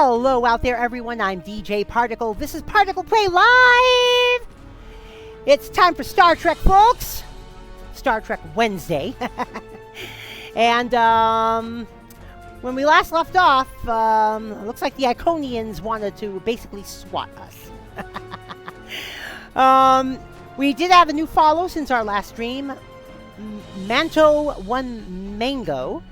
Hello out there, everyone. I'm DJ Particle. This is ParticlePlay Live. It's time for Star Trek, folks. Star Trek Wednesday. And when we last left off, it looks like the Iconians wanted to basically swat us. We did have a new follow since our last stream. Manto1 Mango.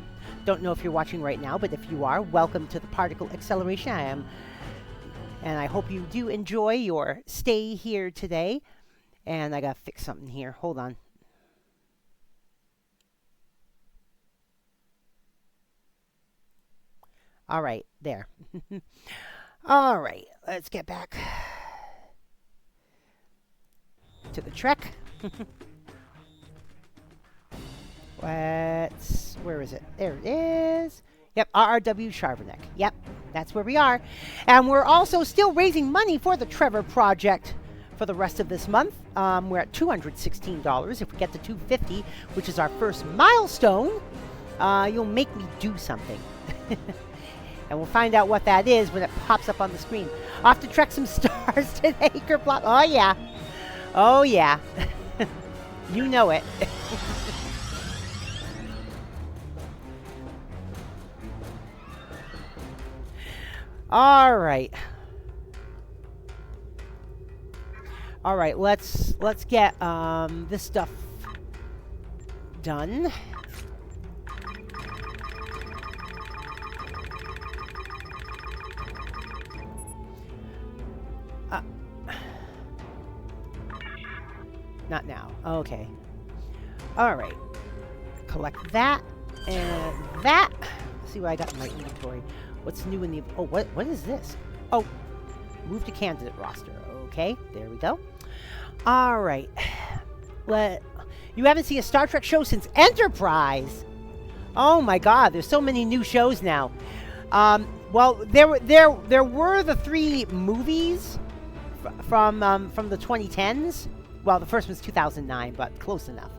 Don't know if you're watching right now, but if you are, welcome to the Particle Acceleration. I am, and I hope you do enjoy your stay here today. And I gotta fix something here. Hold on. All right, there. All right, let's get back to the Trek. Where is it? There it is. Yep, RRW Charbonek. Yep, that's where we are. And we're also still raising money for the Trevor Project for the rest of this month. We're at $216. If we get to $250, which is our first milestone, you'll make me do something. And we'll find out what that is when it pops up on the screen. Off to trek some stars today, Kerplot. Oh, yeah. Oh, yeah. You know it. All right. All right, let's get this stuff done. Not now. Okay. All right. Collect that and that. Let's see what I got in my inventory. What's new in the... Oh, what is this? Oh, move to candidate roster. Okay, there we go. All right. You haven't seen a Star Trek show since Enterprise. Oh my God, there's so many new shows now. Well, there were the 3 movies from the 2010s. Well, the first was 2009, but close enough.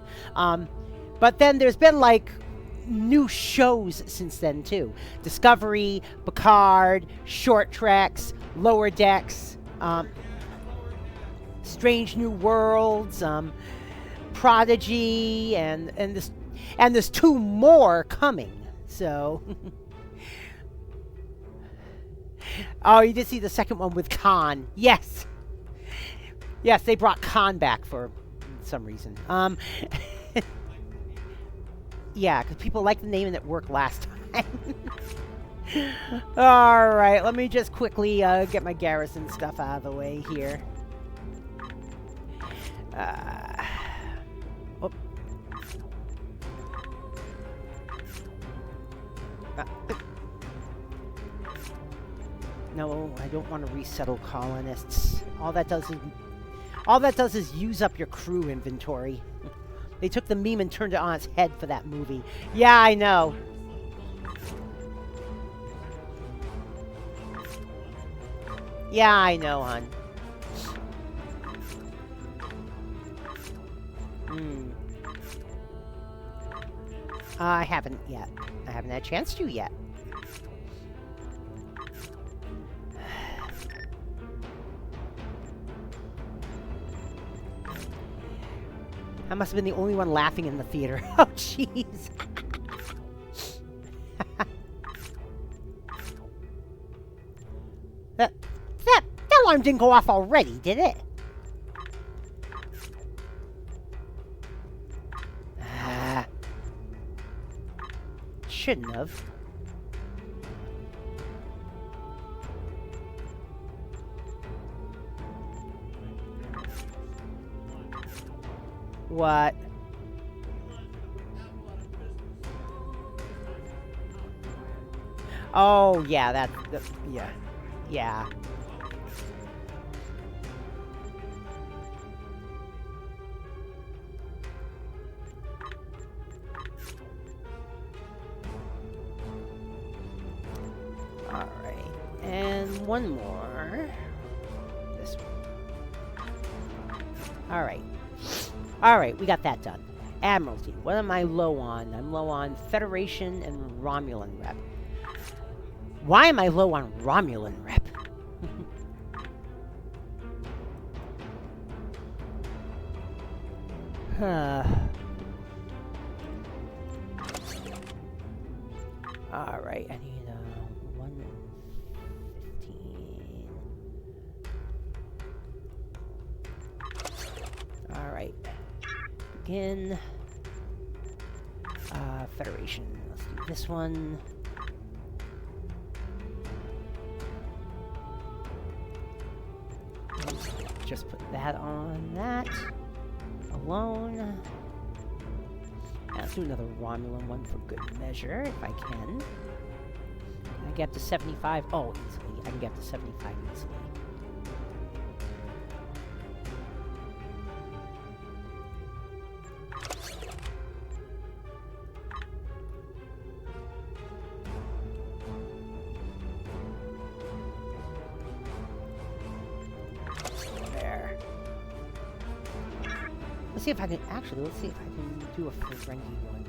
But then there's been like new shows since then too. Discovery, Picard, Short Treks, Lower Decks, Strange New Worlds, Prodigy, and there's 2 more coming. So, oh, you did see the second one with Khan? Yes, yes, they brought Khan back for some reason. Yeah, because people like the name and it worked last time. All right, let me just quickly get my garrison stuff out of the way here. No, I don't want to resettle colonists. All that does is use up your crew inventory. They took the meme and turned it on its head for that movie. Yeah, I know. Yeah, I know, hon. I haven't yet. I haven't had a chance to yet. I must have been the only one laughing in the theater. Oh, jeez. that alarm didn't go off already, did it? Shouldn't have. What? Oh, yeah, yeah. Yeah. All right. And one more. This one. All right. All right, we got that done. Admiralty. What am I low on? I'm low on Federation and Romulan rep. Why am I low on Romulan rep? Alright, I need 115. Alright. Begin. Federation. Let's do this one. Just put that on that. Alone. Now let's do another Romulan one for good measure, if I can. Can I get up to 75? Oh, easily. I can get up to 75 easily. Let's see if I can, actually, let's see if I can do a Ferengi one.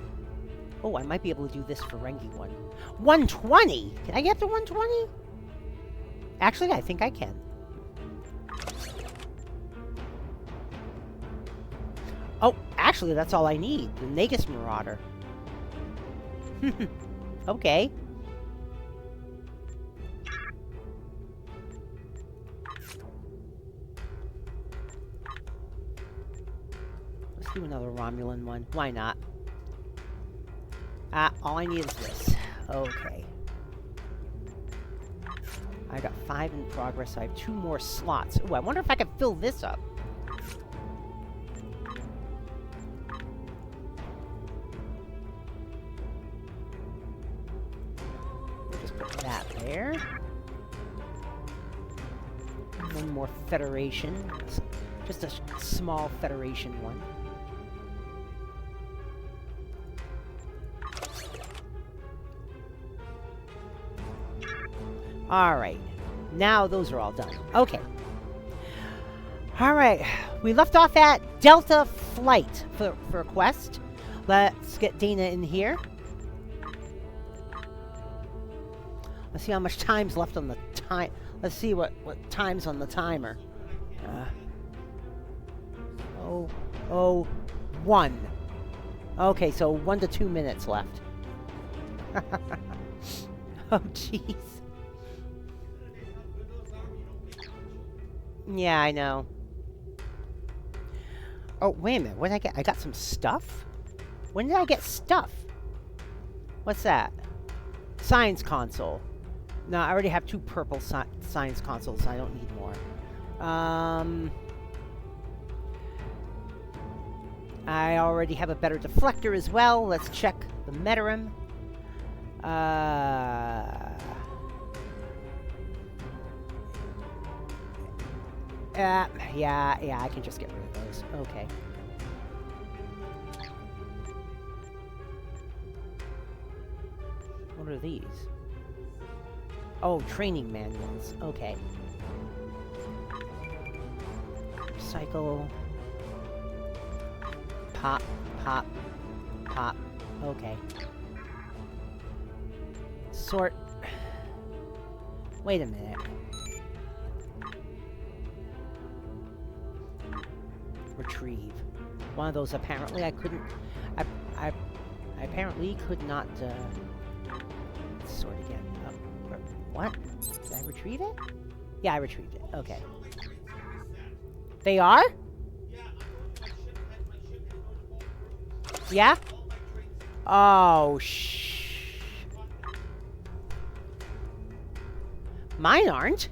Oh, I might be able to do this Ferengi one. 120? Can I get to 120? Actually, I think I can. Oh, actually, that's all I need. The Nagus Marauder. Okay. Do another Romulan one. Why not? All I need is this. Okay. I got 5 in progress. I have 2 more slots. Ooh, I wonder if I can fill this up. We'll just put that there. And one more Federation. Just a small Federation one. Alright, now those are all done. Okay. Alright, we left off at Delta Flight for a quest. Let's get Dana in here. Let's see how much time's left on the time. Let's see what time's on the timer. 1. Okay, so 1 to 2 minutes left. Oh, jeez. Yeah, I know. Oh, wait a minute. What did I get? I got some stuff? When did I get stuff? What's that? Science console. No, I already have 2 purple science consoles. So I don't need more. I already have a better deflector as well. Let's check the Metarim. Yeah, I can just get rid of those. Okay. What are these? Oh, training manuals. Okay. Cycle. Pop, pop, pop. Okay. Sort. Wait a minute. Retrieve. One of those apparently I couldn't. I apparently could not sort again. What? Did I retrieve it? Yeah, I retrieved it. Okay. They are? Yeah? Oh, Mine aren't.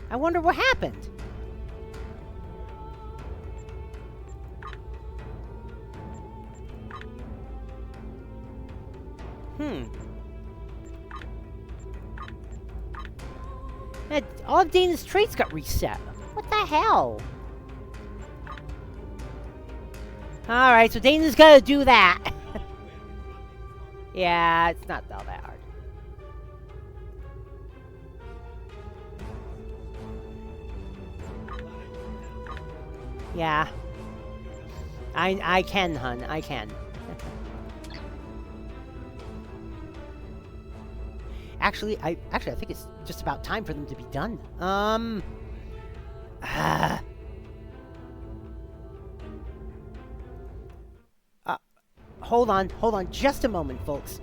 I wonder what happened. All of Dana's traits got reset. What the hell? Alright, so Dana's gotta do that. Yeah, it's not all that hard. Yeah. I can, hun. I can. Actually, I think it's just about time for them to be done. Hold on, just a moment, folks.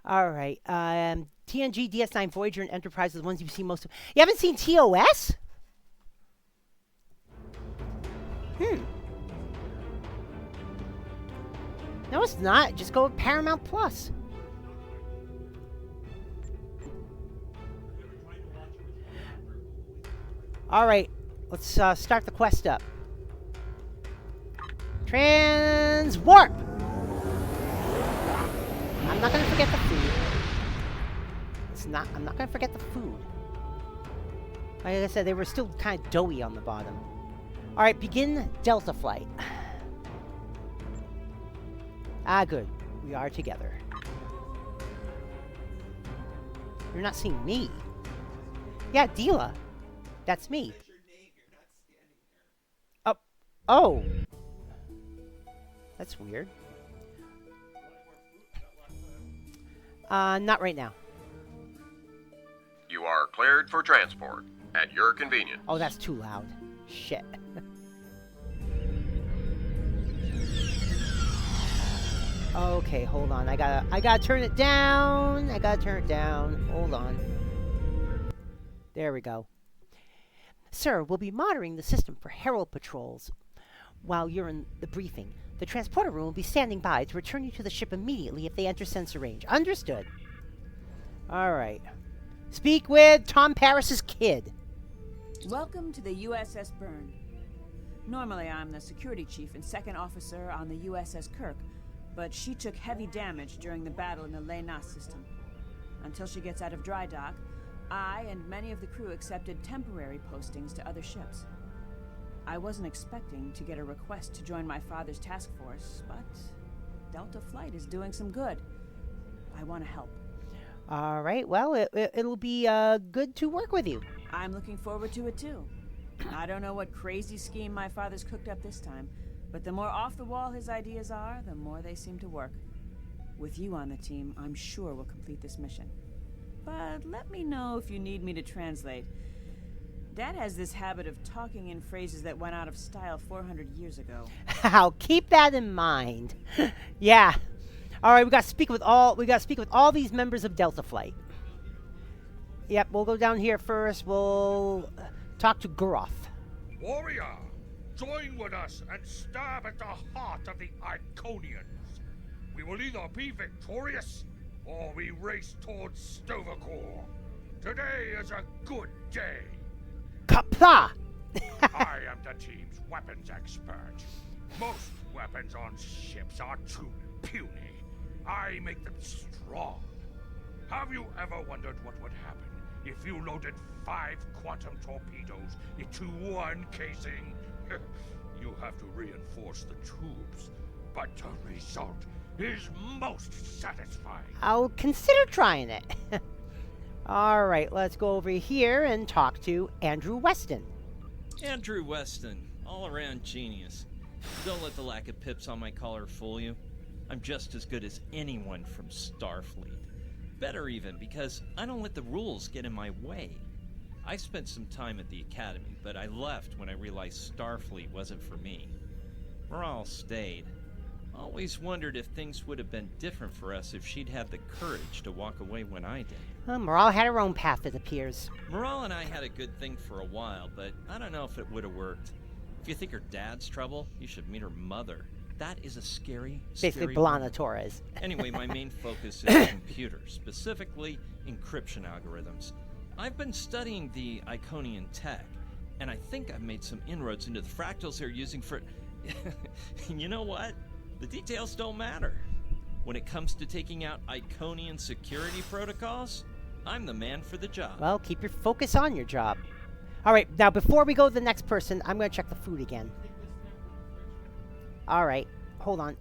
All right. TNG, DS9, Voyager, and Enterprise are the ones you've seen most of. You haven't seen TOS? No, it's not. Just go with Paramount Plus. All right. Let's start the quest up. Transwarp! I'm not gonna forget the food. I'm not gonna forget the food. Like I said, they were still kind of doughy on the bottom. Alright, begin Delta flight. Ah, good. We are together. You're not seeing me. Yeah, Dila. That's me. Oh. Oh. That's weird. Not right now. You are cleared for transport at your convenience. Oh, that's too loud. Shit. Okay, hold on. I gotta turn it down. Hold on. There we go. Sir, we'll be monitoring the system for Herald patrols while you're in the briefing. The transporter room will be standing by to return you to the ship immediately if they enter sensor range. Understood. Alright. Speak with Tom Paris's kid. Welcome to the USS Byrne. Normally I'm the security chief and second officer on the USS Kirk, but she took heavy damage during the battle in the Lena system. Until she gets out of dry dock, I and many of the crew accepted temporary postings to other ships. I wasn't expecting to get a request to join my father's task force, but Delta Flight is doing some good. I want to help. All right. Well, it'll be good to work with you. I'm looking forward to it too. I don't know what crazy scheme my father's cooked up this time, but the more off the wall his ideas are, the more they seem to work. With you on the team, I'm sure we'll complete this mission. But let me know if you need me to translate. Dad has this habit of talking in phrases that went out of style 400 years ago. I'll keep that in mind. Yeah. All right, we got to speak with all these members of Delta Flight. Yep, we'll go down here first. We'll talk to Guroth. Warrior, join with us and stab at the heart of the Iconians. We will either be victorious or we race towards Stovercore. Today is a good day. Kapla! I am the team's weapons expert. Most weapons on ships are too puny. I make them strong. Have you ever wondered what would happen if you loaded 5 quantum torpedoes into one casing? You have to reinforce the tubes, but the result is most satisfying. I'll consider trying it. All right, let's go over here and talk to Andrew Weston. Andrew Weston, all-around genius. Don't let the lack of pips on my collar fool you. I'm just as good as anyone from Starfleet. Better even, because I don't let the rules get in my way. I spent some time at the Academy, but I left when I realized Starfleet wasn't for me. Morale stayed. Always wondered if things would have been different for us if she'd had the courage to walk away when I did. Morale had her own path, it appears. Morale and I had a good thing for a while, but I don't know if it would have worked. If you think her dad's trouble, you should meet her mother. That is a scary Basically, woman. Blana Torres. Anyway, my main focus is computers, specifically encryption algorithms. I've been studying the Iconian tech, and I think I've made some inroads into the fractals they're using for... You know what? The details don't matter. When it comes to taking out Iconian security protocols, I'm the man for the job. Well, keep your focus on your job. All right, now before we go to the next person, I'm going to check the food again. All right, hold on.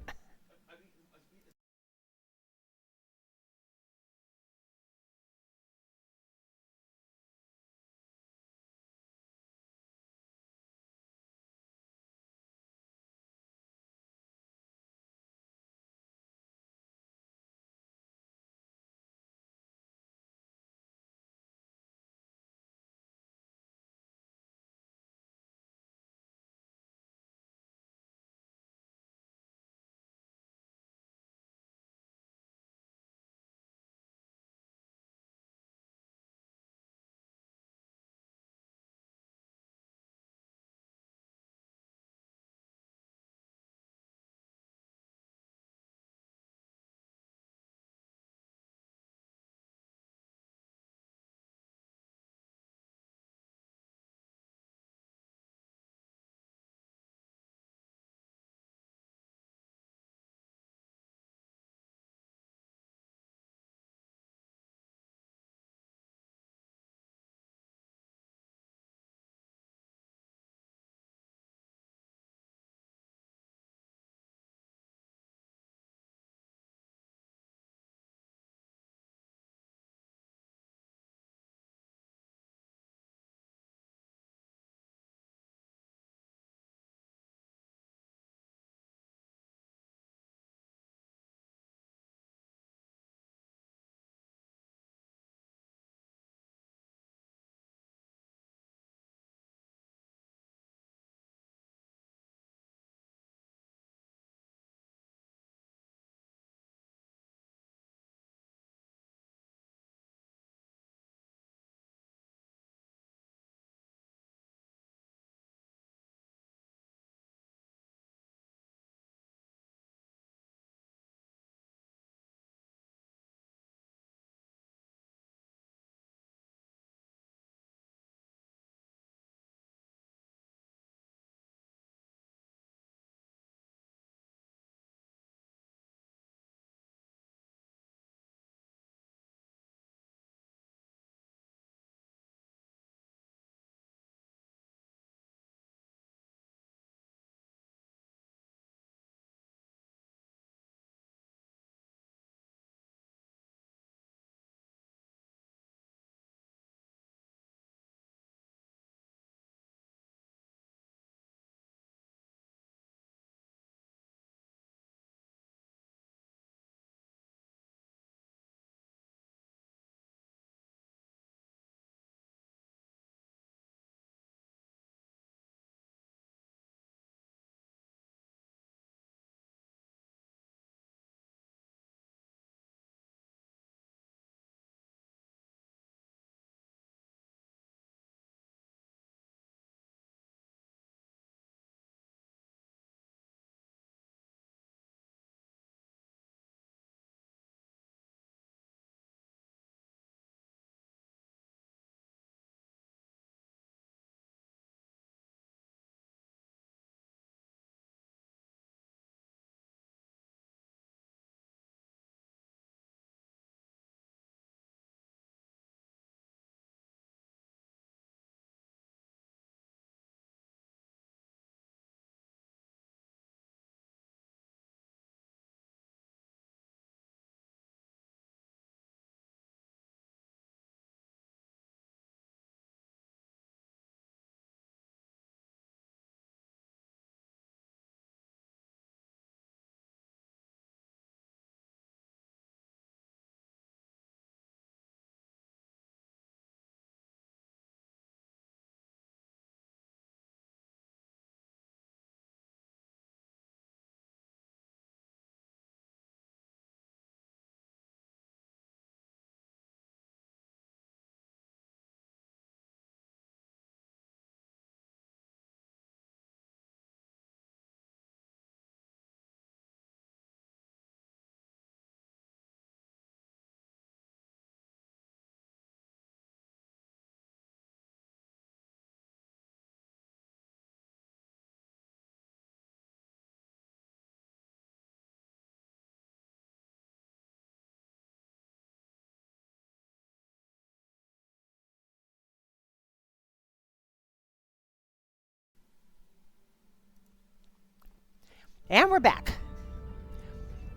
And we're back.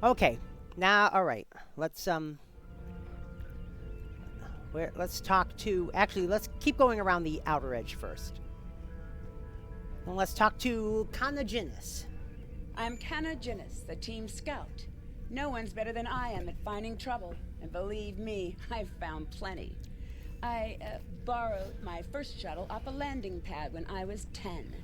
Okay. Now, all right. Let's let's talk to. Actually, let's keep going around the outer edge first. Well, let's talk to Iconians. I'm Kanna Jinnis, the team scout. No one's better than I am at finding trouble, and believe me, I've found plenty. I borrowed my first shuttle off a landing pad when I was 10.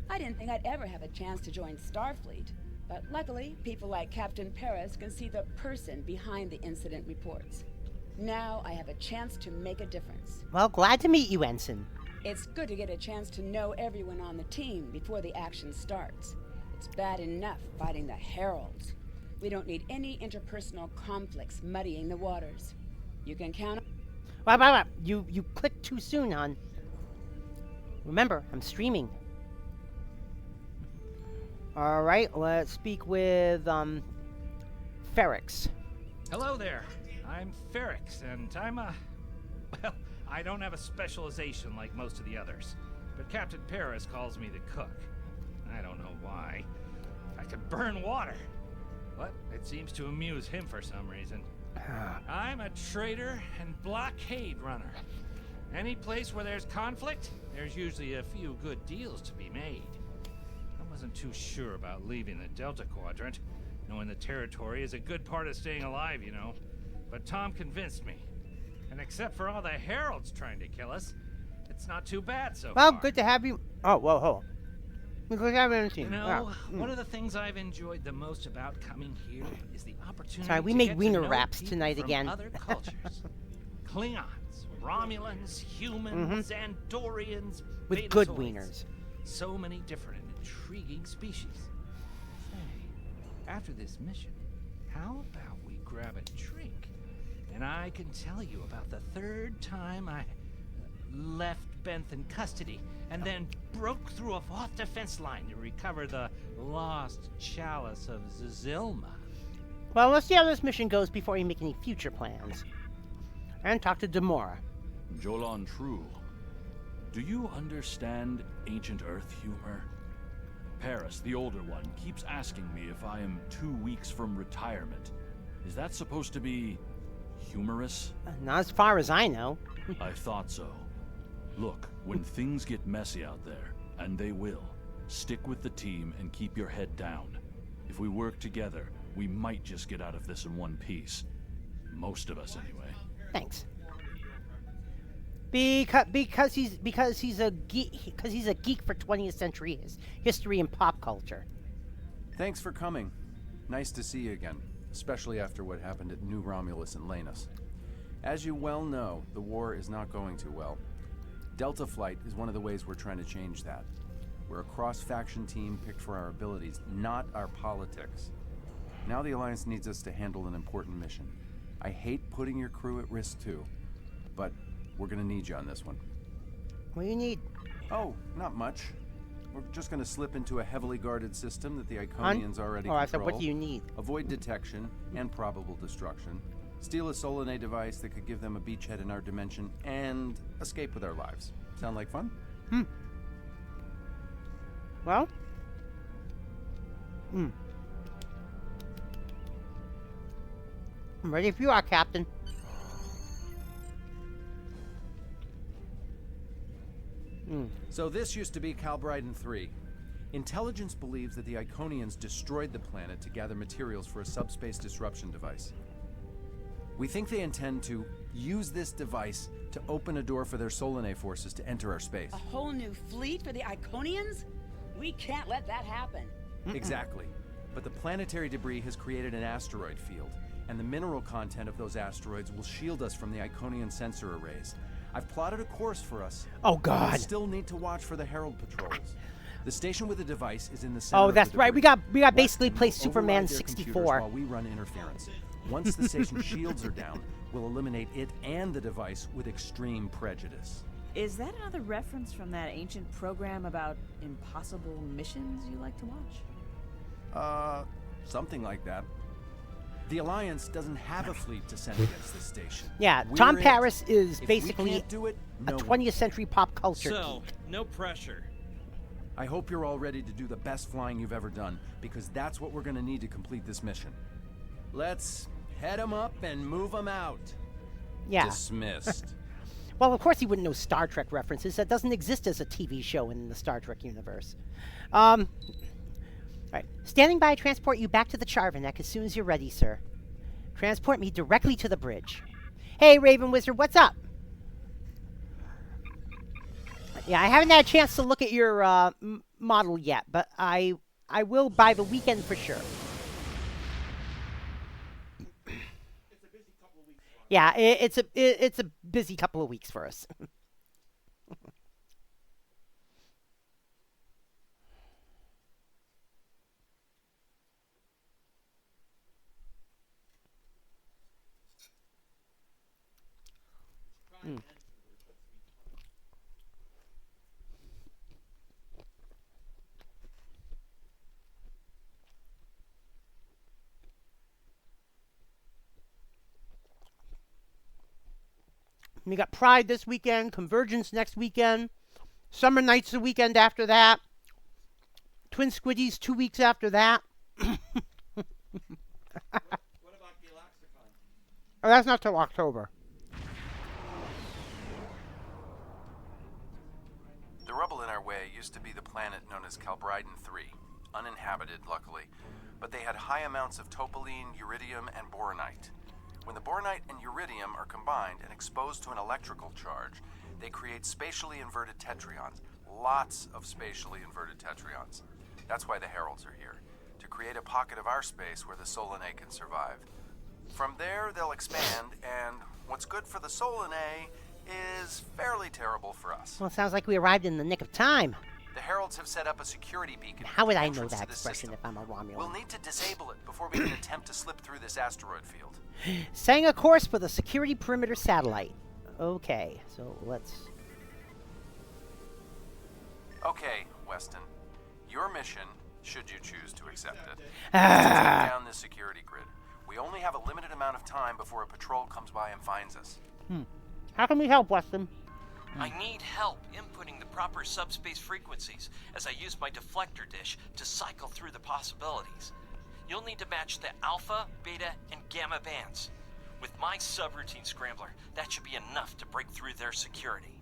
I didn't think I'd ever have a chance to join Starfleet, but luckily, people like Captain Paris can see the person behind the incident reports. Now I have a chance to make a difference. Well, glad to meet you, Ensign. It's good to get a chance to know everyone on the team before the action starts. It's bad enough fighting the Heralds. We don't need any interpersonal conflicts muddying the waters. You can count on... Wow. You clicked too soon, hon. Remember, I'm streaming. All right, let's speak with Ferrix. Hello there. I'm Ferrix, and I'm well, I don't have a specialization like most of the others, but Captain Paris calls me the cook. I don't know why. I can burn water, but it seems to amuse him for some reason. I'm a trader and blockade runner. Any place where there's conflict, there's usually a few good deals to be made. I wasn't too sure about leaving the Delta Quadrant, knowing the territory is a good part of staying alive, you know. But Tom convinced me. And except for all the Heralds trying to kill us, it's not too bad so Well, far. good to have you. Oh, whoa, ho. Good to have you on the team. You know, one of the things I've enjoyed the most about coming here is the opportunity Sorry, we to made get wiener to know wraps people tonight from again. other cultures. Klingons, Romulans, humans, Andorians, With good Betazoids. wieners. So many different and intriguing species. Say, after this mission, how about we grab a drink? And I can tell you about the third time I left Benth in custody and then broke through a Voth defense line to recover the lost chalice of Zilma. Well, let's see how this mission goes before we make any future plans. And talk to Demora. Jolan True, do you understand ancient Earth humor? Paris, the older one, keeps asking me if I am 2 weeks from retirement. Is that supposed to be humorous? Not as far as I know. I thought so. Look, when things get messy out there, and they will, stick with the team and keep your head down. If we work together, we might just get out of this in one piece. Most of us, anyway. Thanks. Because he's a geek for 20th century history and pop culture. Thanks for coming. Nice to see you again, especially after what happened at New Romulus and Lanus. As you well know, the war is not going too well. Delta Flight is one of the ways we're trying to change that. We're a cross-faction team picked for our abilities, not our politics. Now the Alliance needs us to handle an important mission. I hate putting your crew at risk too, but we're gonna need you on this one. What do you need? Oh, not much. We're just gonna slip into a heavily guarded system that the Iconians already control. I said, what do you need? Avoid detection and probable destruction. Steal a Solanae device that could give them a beachhead in our dimension, and escape with our lives. Sound like fun? Well? I'm ready if you are, Captain. So this used to be Calbriden 3. Intelligence believes that the Iconians destroyed the planet to gather materials for a subspace disruption device. We think they intend to use this device to open a door for their Solanae forces to enter our space. A whole new fleet for the Iconians? We can't let that happen. Exactly. But the planetary debris has created an asteroid field, and the mineral content of those asteroids will shield us from the Iconian sensor arrays. I've plotted a course for us. Oh, God. We still need to watch for the Herald patrols. The station with the device is in the center. Oh, of that's the right. We debris. got basically Weston play will Superman override their computers 64. While we run interference. Once the station shields are down, we'll eliminate it and the device with extreme prejudice. Is that another reference from that ancient program about impossible missions you like to watch? Something like that. The Alliance doesn't have a fleet to send against this station. Yeah, We're Tom it. Paris is If we basically can't do it, a no one 20th century pop culture So, geek. no pressure. I hope you're all ready to do the best flying you've ever done, because that's what we're gonna need to complete this mission. Let's head 'em up and move 'em out. Yeah. Dismissed. Well, of course he wouldn't know Star Trek references. That doesn't exist as a TV show in the Star Trek universe. All right. Standing by, transport you back to the Charvanek as soon as you're ready, sir. Transport me directly to the bridge. Hey, Raven Wizard, what's up? Yeah, I haven't had a chance to look at your model yet, but I will by the weekend for sure. Yeah, it's a busy couple of weeks for us. We got Pride this weekend, Convergence next weekend, Summer Nights the weekend after that, Twin Squiddies 2 weeks after that. What about Galaxicon? Oh, that's not till October. The rubble in our way used to be the planet known as Calbryden 3, uninhabited, luckily, but they had high amounts of topoline, uridium, and boronite. When the boronite and uridium are combined and exposed to an electrical charge, they create spatially inverted tetraons. Lots of spatially inverted tetraons. That's why the Heralds are here, to create a pocket of our space where the Solanae can survive. From there, they'll expand, and what's good for the Solanae is fairly terrible for us. Well, it sounds like we arrived in the nick of time. The Heralds have set up a security beacon. How would I know entrance that to the expression system. if I'm a Romulan? We'll need to disable it before we can attempt to slip through this asteroid field. Setting a course for the security perimeter satellite. Okay, so let's... Okay, Weston. Your mission, should you choose to accept it, is to take down this security grid. We only have a limited amount of time before a patrol comes by and finds us. How can we help, Weston? I need help inputting the proper subspace frequencies as I use my deflector dish to cycle through the possibilities. You'll need to match the alpha, beta, and gamma bands. With my subroutine scrambler, that should be enough to break through their security.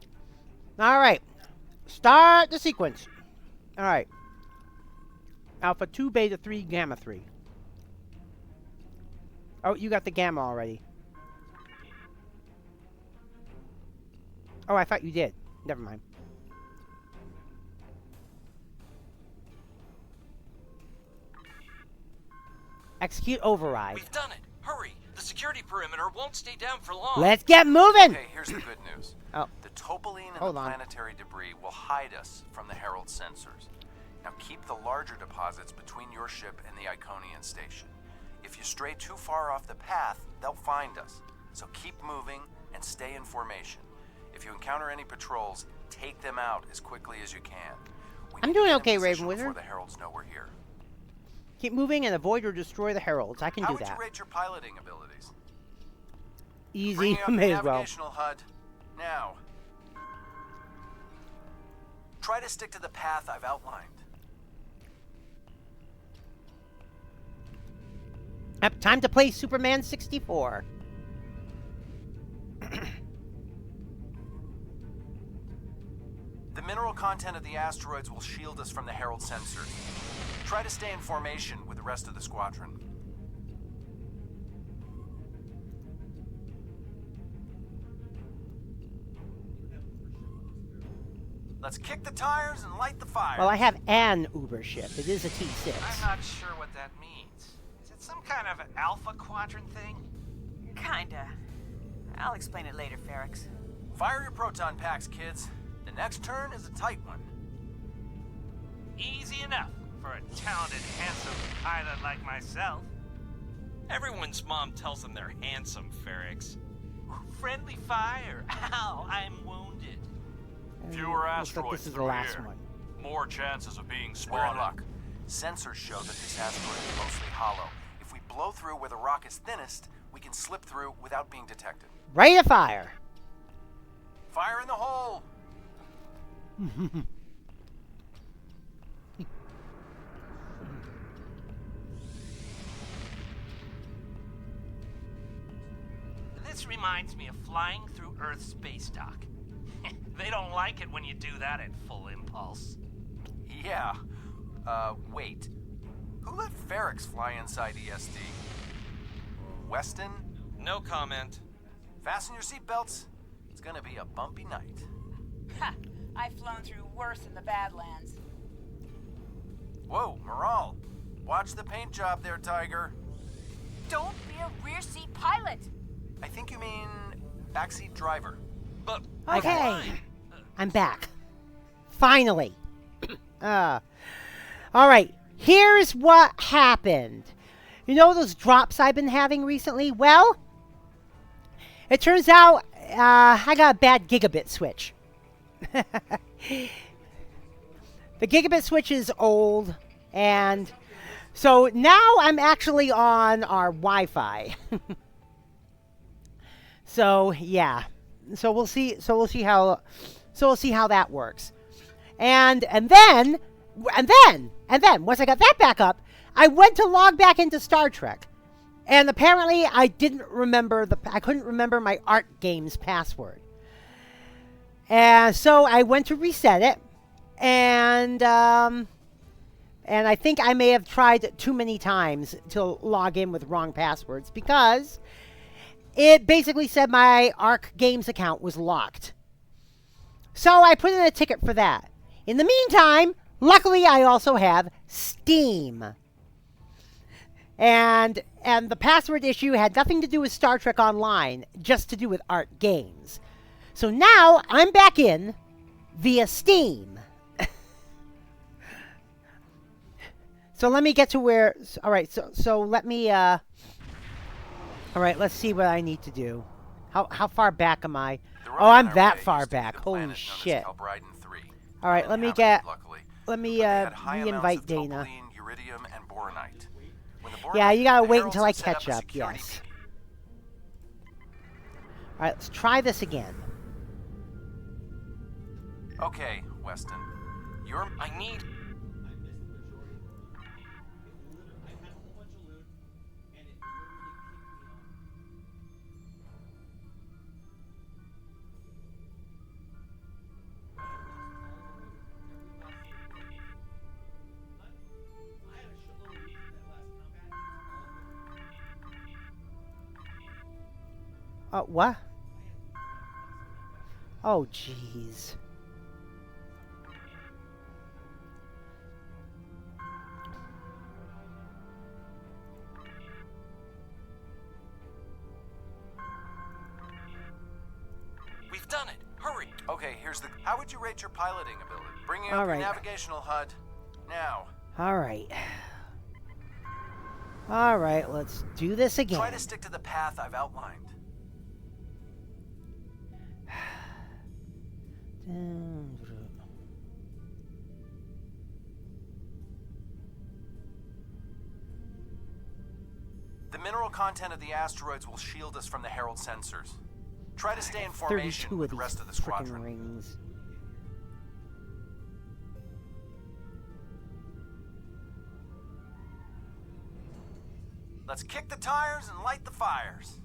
All right. Start the sequence. All right. Alpha 2, beta 3, gamma 3. Oh, you got the gamma already. Oh, I thought you did. Never mind. Execute override. We've done it! Hurry! The security perimeter won't stay down for long! Let's get moving! Okay, here's the good news. Oh. The topoline and Hold the on. planetary debris will hide us from the Herald sensors. Now keep the larger deposits between your ship and the Iconian station. If you stray too far off the path, they'll find us. So keep moving and stay in formation. If you encounter any patrols, take them out as quickly as you can. We I'm need to doing get in okay, position Raven before Wizard. the Heralds know we're here. Keep moving and avoid or destroy the heralds. I can How do would that. you rate your piloting abilities? Easy. Bringing up May the as well. navigational HUD. Now. Try to stick to the path I've outlined. Yep, time to play Superman 64. The mineral content of the asteroids will shield us from the Herald sensors. Try to stay in formation with the rest of the squadron. Let's kick the tires and light the fire. Well, I have an Uber ship. It is a T6. I'm not sure what that means. Is it some kind of alpha quadrant thing? Kinda. I'll explain it later, Ferrix. Fire your proton packs, kids. The next turn is a tight one. Easy enough for a talented, handsome pilot like myself. Everyone's mom tells them they're handsome, Ferrix. Friendly fire. Ow, I'm wounded. Fewer Looks like asteroids this is the through last here. one. More chances of being We're in spotted. luck. Sensors show that this asteroid is mostly hollow. If we blow through where the rock is thinnest, we can slip through without being detected. Ready to fire. Fire in the hole! This reminds me of flying through Earth's space dock. They don't like it when you do that at full impulse. Yeah. Wait. Who let Ferrex fly inside ESD? Weston? No comment. Fasten your seatbelts. It's gonna be a bumpy night. Ha! I've flown through worse in the Badlands. Whoa, Moral. Watch the paint job there, Tiger. Don't be a rear seat pilot! I think you mean backseat driver. But Okay. I'm back. Finally. All right. Here's what happened. You know those drops I've been having recently? Well, it turns out I got a bad gigabit switch. The gigabit switch is old, and so now I'm actually on our Wi-Fi. So yeah, so we'll see how that works, and then once I got that back up, I went to log back into Star Trek, and apparently I couldn't remember my Art Games password, and so I went to reset it, and I think I may have tried too many times to log in with wrong passwords because it basically said my Arc Games account was locked. So I put in a ticket for that. In the meantime, luckily I also have Steam. And the password issue had nothing to do with Star Trek Online, just to do with Art Games. So now I'm back in via Steam. So let me get to where... All right, so let me... All right, let's see what I need to do. How far back am I? Oh, I'm that far back. Holy shit. All right, let me re-invite Dana. Yeah, you gotta wait until I catch up, yes. All right, let's try this again. Okay, Weston. I need... What? Oh, jeez. We've done it. Hurry. Okay, how would you rate your piloting ability? Bringing All up your right. navigational HUD. Now. All right. All right, let's do this again. Try to stick to the path I've outlined. The mineral content of the asteroids will shield us from the Herald sensors. Try to stay in formation 32 with of the rest these of the frickin' squadron. rings. Let's kick the tires and light the fires.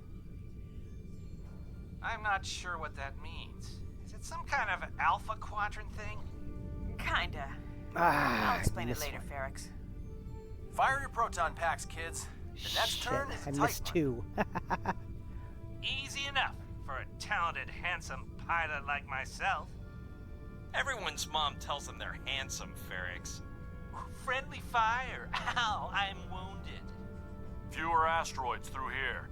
I'm not sure what that means. Is it some kind of alpha quadrant thing? Kinda. I'll explain it later, Ferrex. Fire your proton packs, kids. The next Shit, turn is I a tight missed one. 2. Easy enough for a talented, handsome pilot like myself. Everyone's mom tells them they're handsome, Ferrex. Friendly fire. Ow, I'm wounded. Fewer asteroids through here.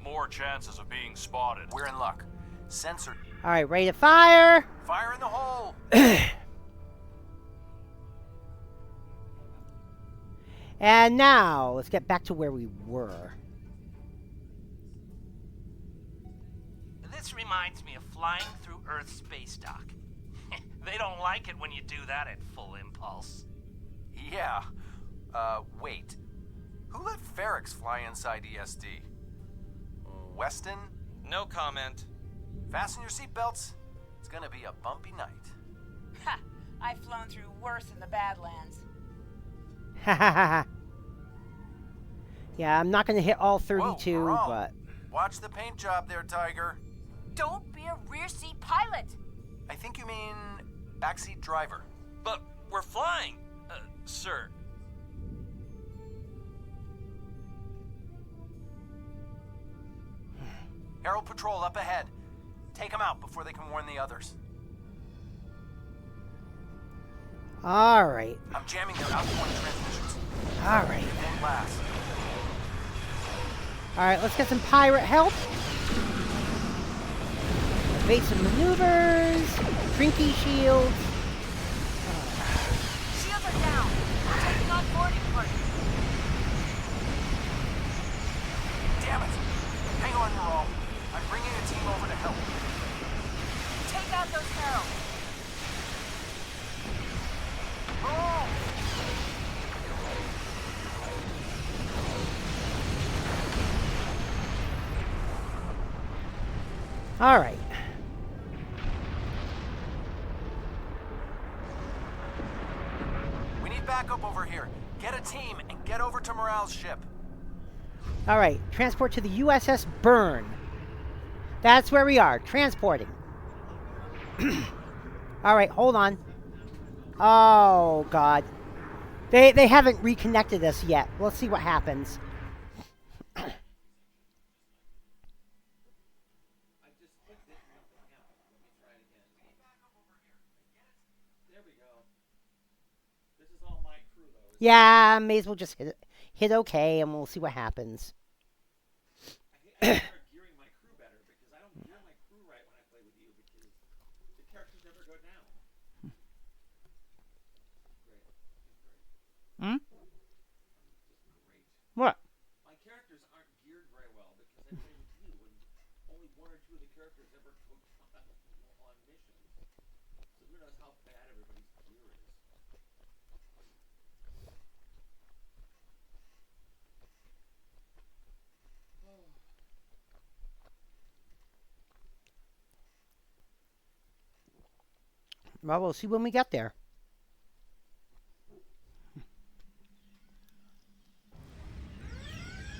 More chances of being spotted. We're in luck. Sensor. All right, ready to fire. Fire in the hole. And now, let's get back to where we were. This reminds me of flying through Earth's space dock. They don't like it when you do that at full impulse. Yeah. Wait. Who let Ferrex fly inside ESD? Weston? No comment. Fasten your seatbelts. It's gonna be a bumpy night. Ha! I've flown through worse in the Badlands. Yeah, I'm not going to hit all 32, Whoa, but... Watch the paint job there, Tiger. Don't be a rear seat pilot. I think you mean backseat driver. But we're flying, sir. Herald Patrol up ahead. Take them out before they can warn the others. All right. I'm jamming their outgoing transmissions. All right. It won't last. All right, let's get some pirate help. Evasive maneuvers, Trinky shields. Shields are down. We're taking on boarding party. Damn it! Hang on, Morale. I'm bringing a team over to help. Take out those heralds. Morale! All right. We need backup over here. Get a team and get over to Morale's ship. All right. Transport to the USS Burn. That's where we are. Transporting. All right. Hold on. Oh, God. They haven't reconnected us yet. Let's see what happens. Yeah, may as well just hit OK, and we'll see what happens. Hmm? What? My characters aren't geared very well because I play with you, and only one or two of the characters ever go on missions. So who knows how bad everybody's gear is. Well, we'll see when we get there.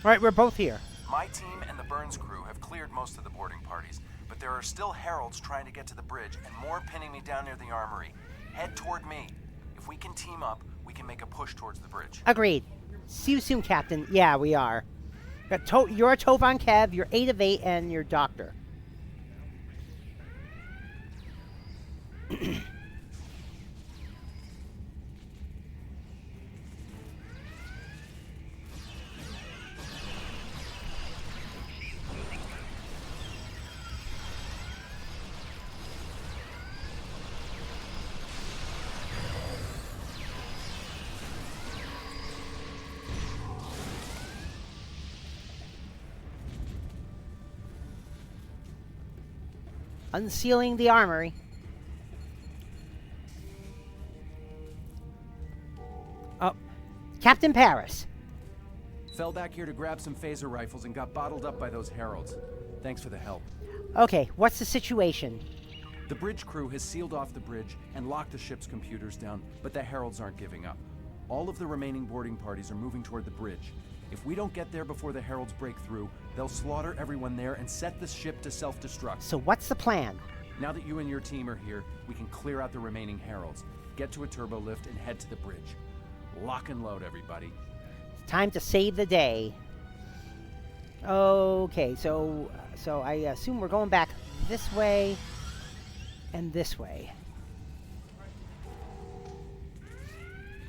All right, we're both here. My team and the Burns crew have cleared most of the boarding parties, but there are still heralds trying to get to the bridge and more pinning me down near the armory. Head toward me. If we can team up, we can make a push towards the bridge. Agreed. See you soon, Captain. Yeah, we are. You're Tovan Kev, you're 8 of 8, and you're Doctor. Unsealing the armory. Oh, Captain Paris. Fell back here to grab some phaser rifles and got bottled up by those heralds. Thanks for the help. Okay, what's the situation? The bridge crew has sealed off the bridge and locked the ship's computers down, but the heralds aren't giving up. All of the remaining boarding parties are moving toward the bridge. If we don't get there before the heralds break through, they'll slaughter everyone there and set the ship to self-destruct. So what's the plan? Now that you and your team are here, we can clear out the remaining heralds, get to a turbo lift, and head to the bridge. Lock and load, everybody. It's time to save the day. Okay, so I assume we're going back this way and this way.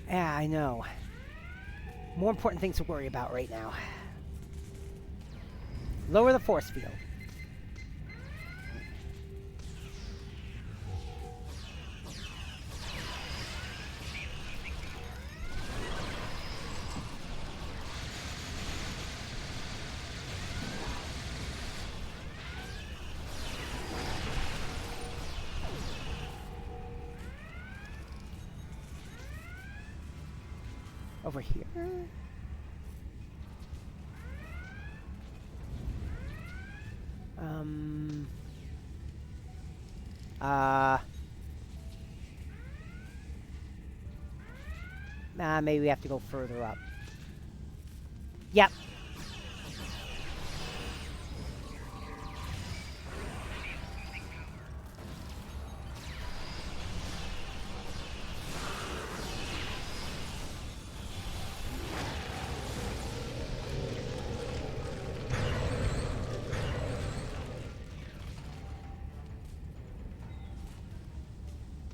Yeah, I know. More important things to worry about right now. Lower the force field. Over here. Maybe we have to go further up. Yep.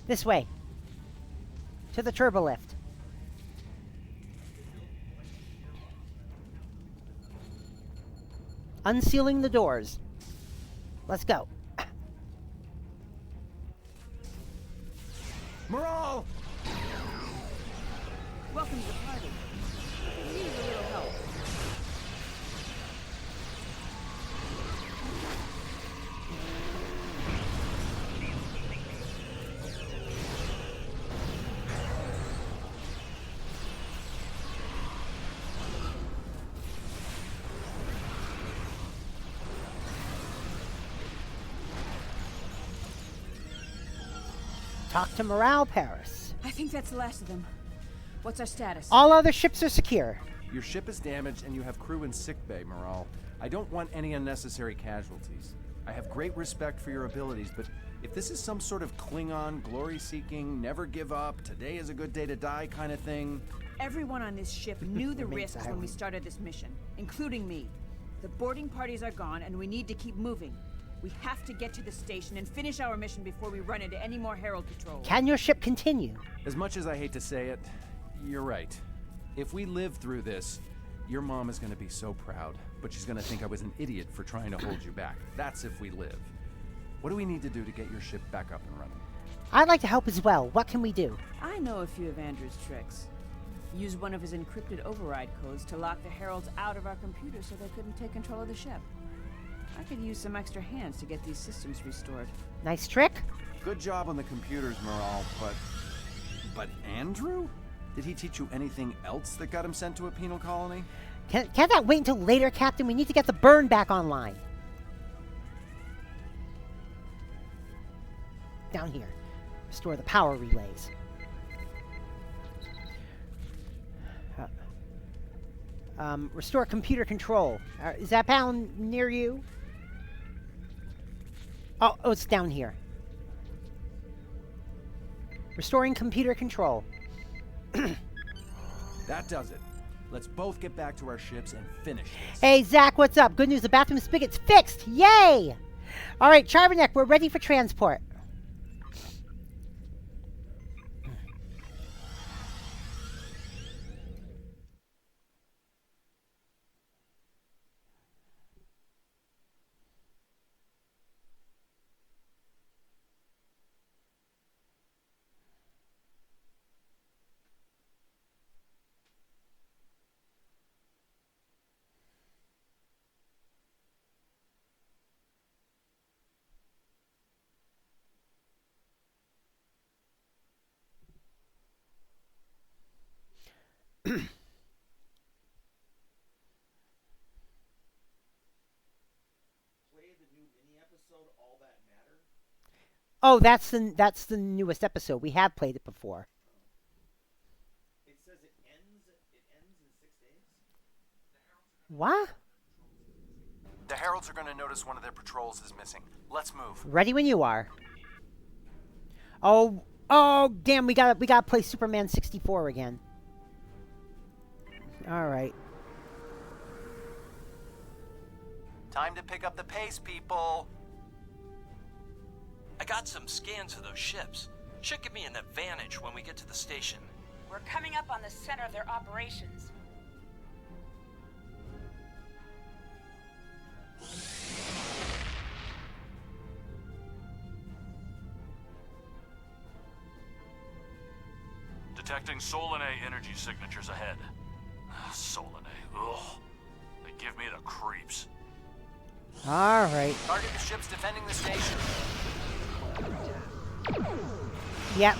This way. To the turbolift. Unsealing the doors. Let's go. Morale! Welcome to the party. We need a little help. Talk to Morale, Paris. I think that's the last of them. What's our status? All other ships are secure. Your ship is damaged and you have crew in sickbay, Morale. I don't want any unnecessary casualties. I have great respect for your abilities, but if this is some sort of Klingon, glory-seeking, never give up, today is a good day to die kind of thing... Everyone on this ship knew the Remain risks when we silent. started this mission, including me. The boarding parties are gone, and we need to keep moving. We have to get to the station and finish our mission before we run into any more Herald patrols. Can your ship continue? As much as I hate to say it, you're right. If we live through this, your mom is going to be so proud, but she's going to think I was an idiot for trying to hold you back. That's if we live. What do we need to do to get your ship back up and running? I'd like to help as well. What can we do? I know a few of Andrew's tricks. Use one of his encrypted override codes to lock the Heralds out of our computers so they couldn't take control of the ship. I could use some extra hands to get these systems restored. Nice trick? Good job on the computers, Morale, but Andrew? Did he teach you anything else that got him sent to a penal colony? Can't that wait until later, Captain? We need to get the burn back online. Down here. Restore the power relays. Restore computer control. Is that bound near you? Oh, it's down here. Restoring computer control. That does it. Let's both get back to our ships and finish this. Hey, Zach, what's up? Good news, the bathroom spigot's fixed! Yay! All right, Charbonek, we're ready for transport. Oh, that's the newest episode. We have played it before. It says it ends in 6 days. What? The Heralds are going to notice one of their patrols is missing. Let's move. Ready when you are. Oh, damn, we gotta play Superman 64 again. All right. Time to pick up the pace, people. I got some scans of those ships. Should give me an advantage when we get to the station. We're coming up on the center of their operations. Detecting Solanae energy signatures ahead. Solanae, ugh. They give me the creeps. All right. Target the ships defending the station. Yep.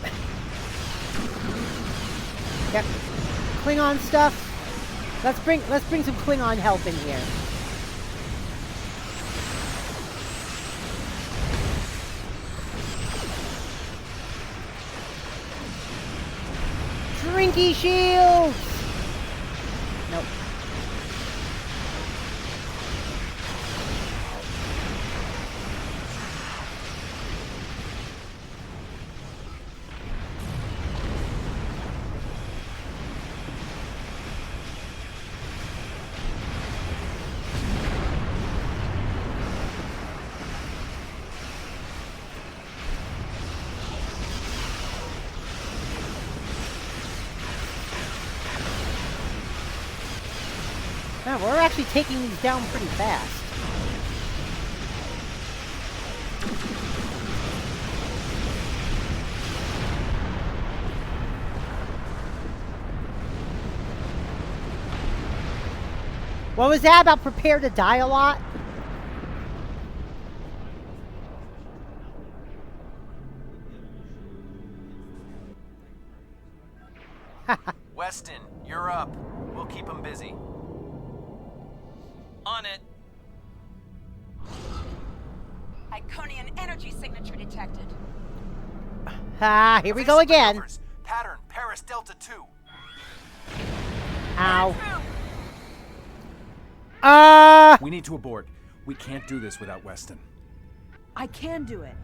Yep. Klingon stuff. Let's bring some Klingon help in here. Drinky shields. Nope. Yeah, we're actually taking these down pretty fast. What was that about prepare to die a lot? Weston, you're up. We'll keep him busy. On it. Iconian energy signature detected. Ah, here we go again. Maneuvers. Pattern, Paris Delta 2. Ow. We need to abort. We can't do this without Weston. I can do it.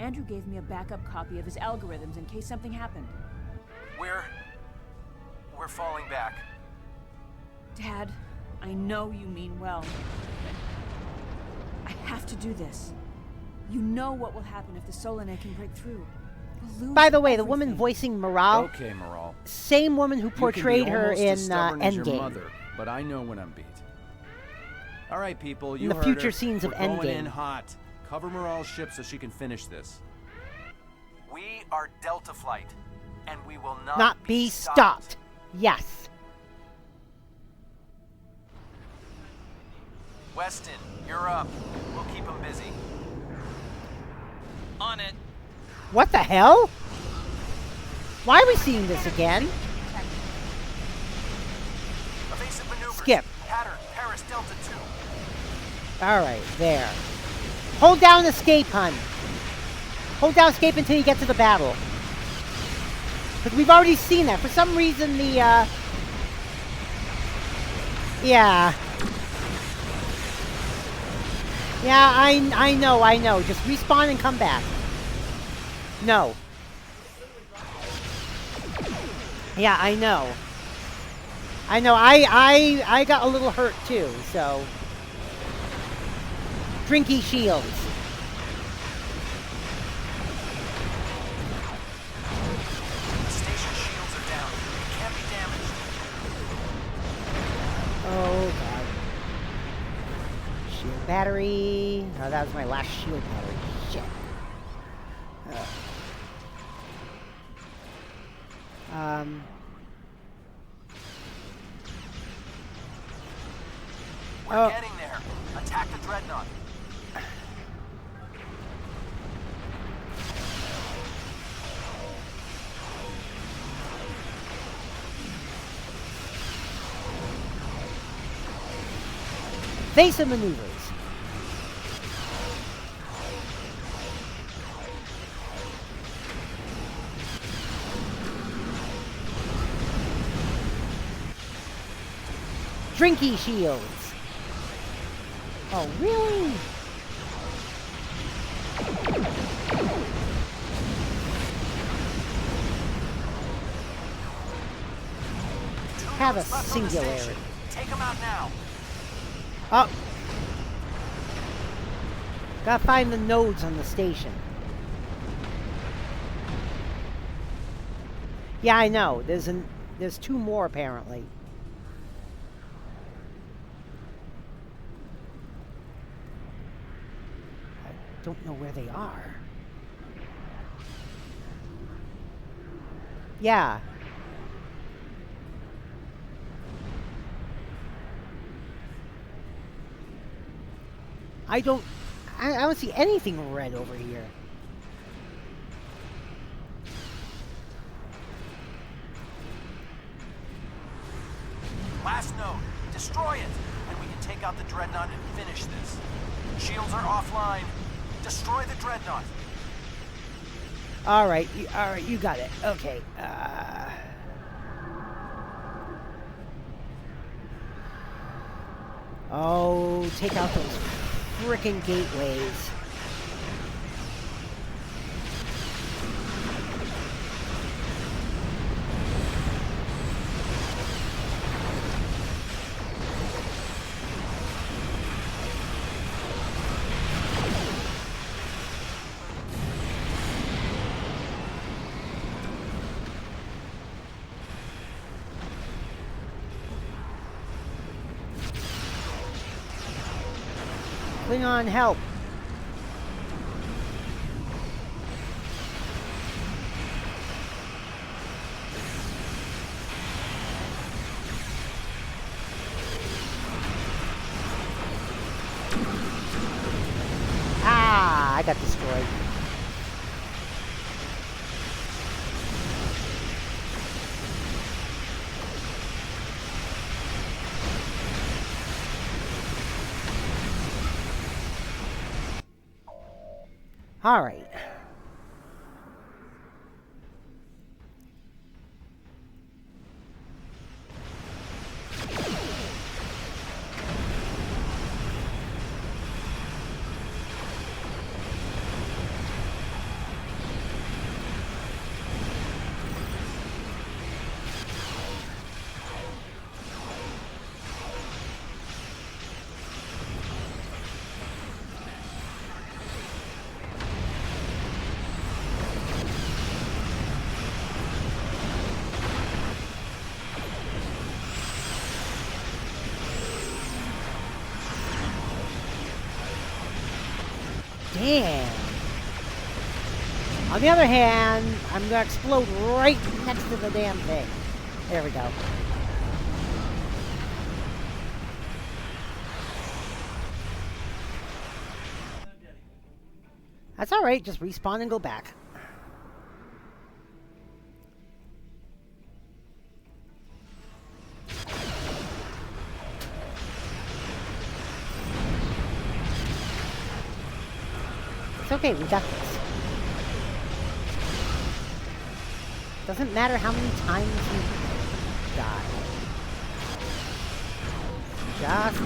Andrew gave me a backup copy of his algorithms in case something happened. We're falling back. Dad, I know you mean well. I have to do this. You know what will happen if the Solanae can break through. We'll lose By the way, the everything. woman voicing Morale, Okay, Morale. same woman who portrayed her in As your Endgame. mother, but I know when I'm beat. All right, people, you The heard future her. scenes of We're going Endgame. in hot. Cover Morale's ship so she can finish this. We are Delta Flight, and we will Not be stopped. Yes. Weston, you're up. We'll keep him busy. On it. What the hell? Why are we seeing this again? Evasive maneuvers. Skip. Pattern, Paris Delta 2. Alright, there. Hold down escape, hun. Hold down escape until you get to the battle. Because we've already seen that. For some reason, the, Yeah. Yeah, I know. Just respawn and come back. No. Yeah, I know. I got a little hurt too, so. Drinky shields. Station shields are down. It can't be damaged. Oh god. Shield battery. Oh, that was my last shield battery. Shit. We're getting there. Attack the dreadnought. Evasive maneuvers. Drinky shields. Oh, really? Have a singularity. Take him out now. Oh. Gotta find the nodes on the station. Yeah, I know. There's two more apparently. I don't know where they are. Yeah. I don't see anything red over here. Last node. Destroy it, and we can take out the dreadnought and finish this. Shields are offline. Destroy the dreadnought. All right, you got it. Okay. Oh, take out those frickin' gateways. Klingon, help! Ah, I got destroyed. All right. Damn. On the other hand, I'm gonna explode right next to the damn thing. There we go. That's alright, just respawn and go back. It's okay, we got this. Doesn't matter how many times you die. Just...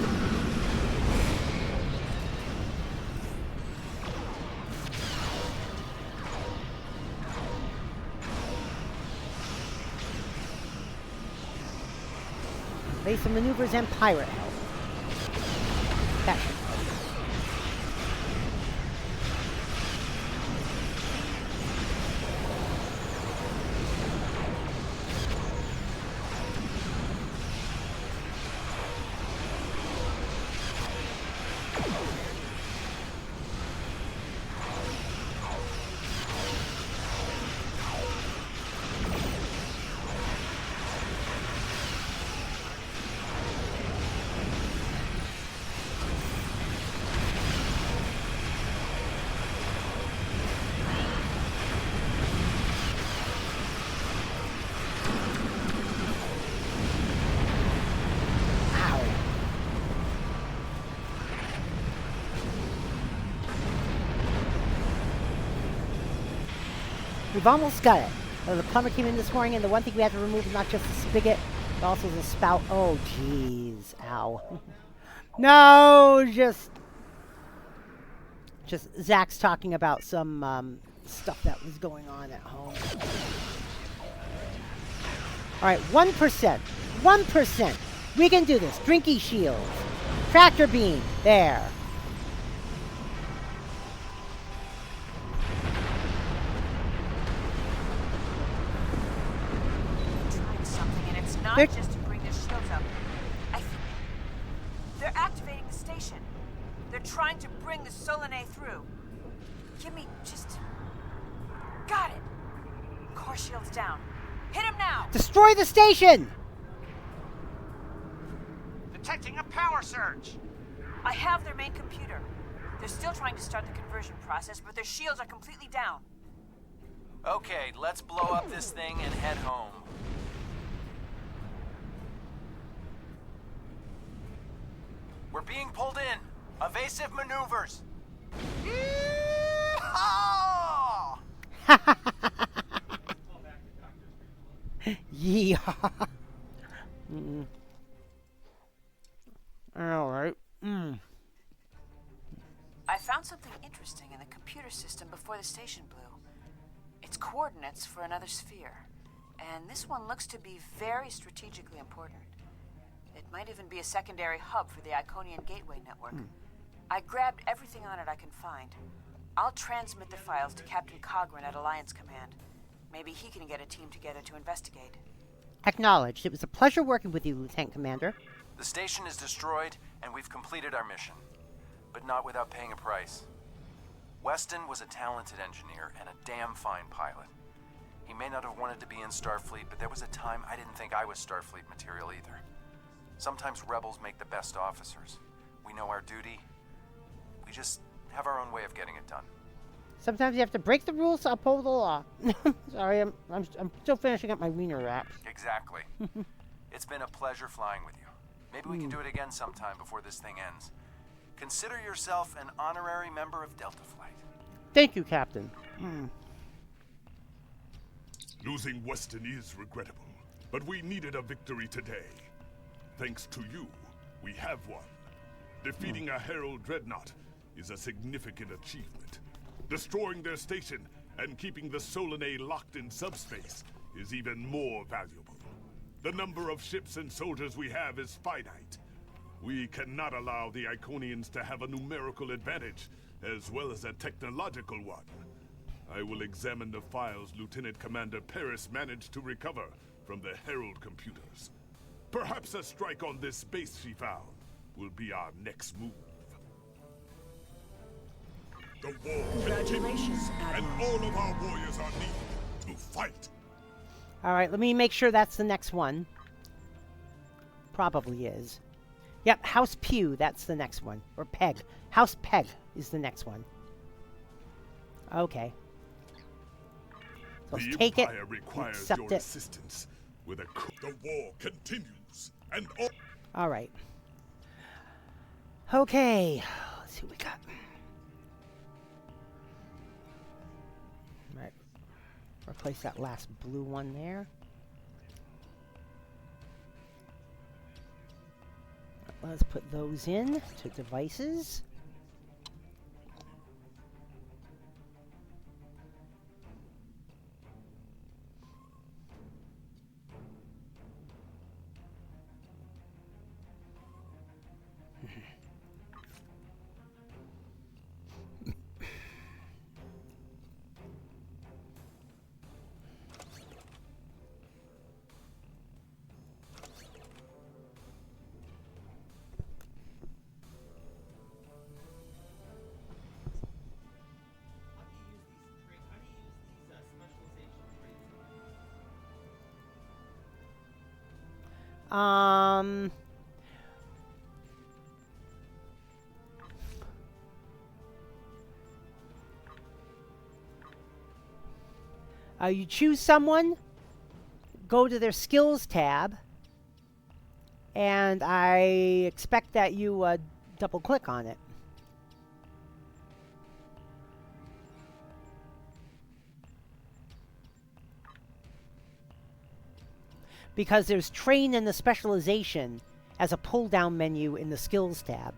Evasive maneuvers and pirate help. That should help. We've almost got it. The plumber came in this morning, and the one thing we have to remove is not just the spigot, but also the spout. Oh, jeez. Ow. No, just Zach's talking about some stuff that was going on at home. All right, 1%. 1%. We can do this. Drinky shield. Tractor beam. There. Not just to bring their shields up. They're activating the station. They're trying to bring the Solanae through. Give me just... Got it. Core shields down. Hit him now! Destroy the station! Detecting a power surge. I have their main computer. They're still trying to start the conversion process, but their shields are completely down. Okay, let's blow up this thing and head home. We're being pulled in. Evasive maneuvers. Yeehaw! Yeehaw. All right. I found something interesting in the computer system before the station blew. It's coordinates for another sphere. And this one looks to be very strategically important. It might even be a secondary hub for the Iconian gateway network. I grabbed everything on it I can find. I'll transmit the files to Captain Cogran at Alliance Command. Maybe he can get a team together to investigate. Acknowledged. It was a pleasure working with you, Lieutenant Commander. The station is destroyed, and we've completed our mission. but not without paying a price. Weston was a talented engineer and a damn fine pilot. He may not have wanted to be in Starfleet, but there was a time I didn't think I was Starfleet material either. Sometimes rebels make the best officers. We know our duty. We just have our own way of getting it done. Sometimes you have to break the rules to uphold the law. Sorry, I'm still finishing up my wiener wraps. Exactly. It's been a pleasure flying with you. Maybe we can do it again sometime before this thing ends. Consider yourself an honorary member of Delta Flight. Thank you, Captain. Losing Weston is regrettable, but we needed a victory today. Thanks to you, we have won. Defeating a Herald dreadnought is a significant achievement. Destroying their station and keeping the Solanae locked in subspace is even more valuable. The number of ships and soldiers we have is finite. We cannot allow the Iconians to have a numerical advantage, as well as a technological one. I will examine the files Lieutenant Commander Paris managed to recover from the Herald computers. Perhaps a strike on this base she found will be our next move. The war continues, and all of our warriors are needed to fight. All right, let me make sure that's the next one. Probably is. Yep, House Pew, that's the next one. Or Peg. House Peg is the next one. Okay. So let's take it, accept it. Assistance with the war continues, and all right. Okay, let's see what we got. All right, replace that last blue one there. Let's put those in to devices. You choose someone, go to their skills tab, and I expect that you double click on it. Because there's train and the specialization as a pull-down menu in the skills tab.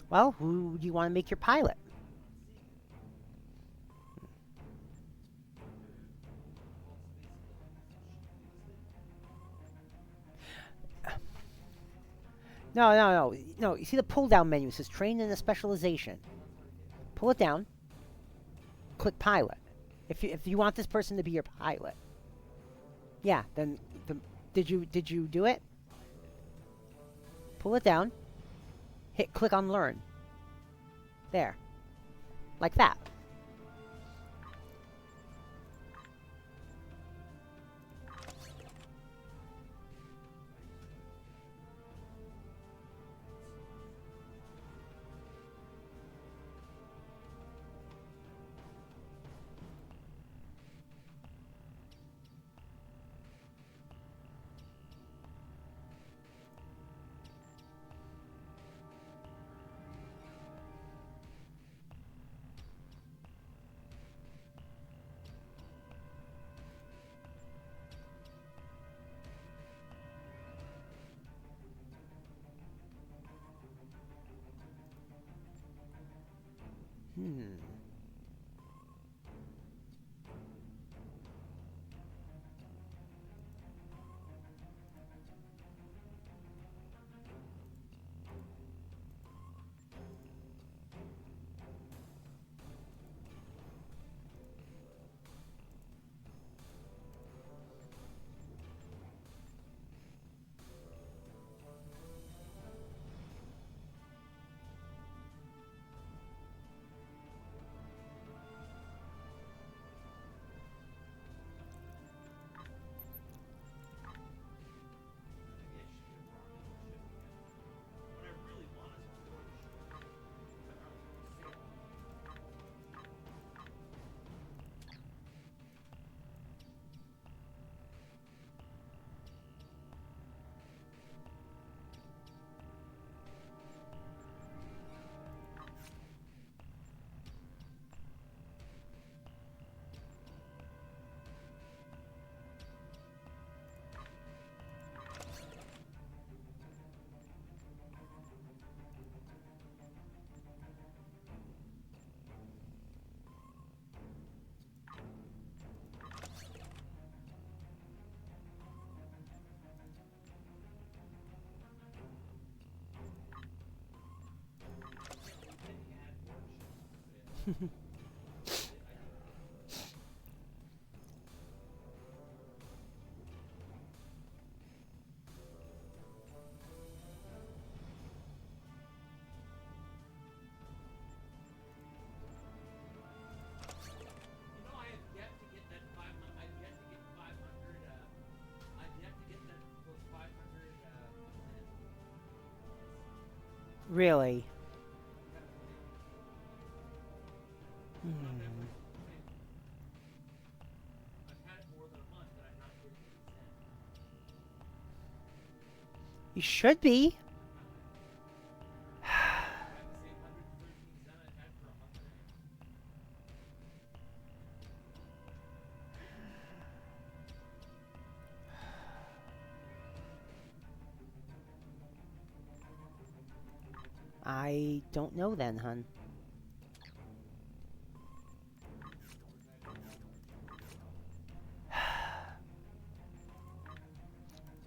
Well, who do you want to make your pilot? No. You see the pull-down menu. It says train and the specialization. Pull it down. Click pilot. If you want this person to be your pilot. Yeah, then did you do it? Pull it down. Hit click on learn. There. Like that. Really? You should be. I don't know then, hun.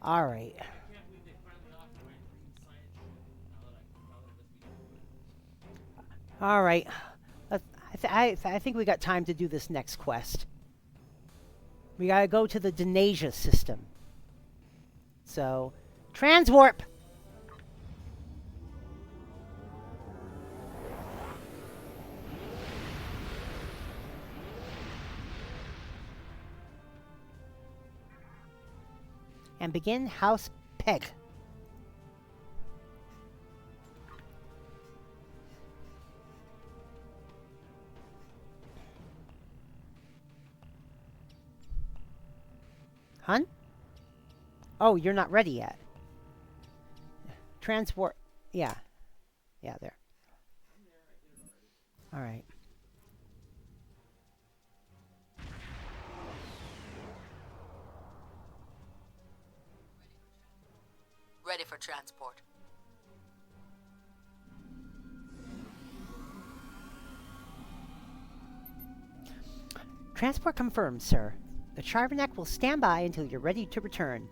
All right. All right. I think we got time to do this next quest. We gotta go to the Denasia system. So, transwarp! And begin House Peg. Hun? Oh, you're not ready yet. Transport. Yeah. Yeah, there. All right. Ready for transport. Transport confirmed, sir. The Charvanek will stand by until you're ready to return.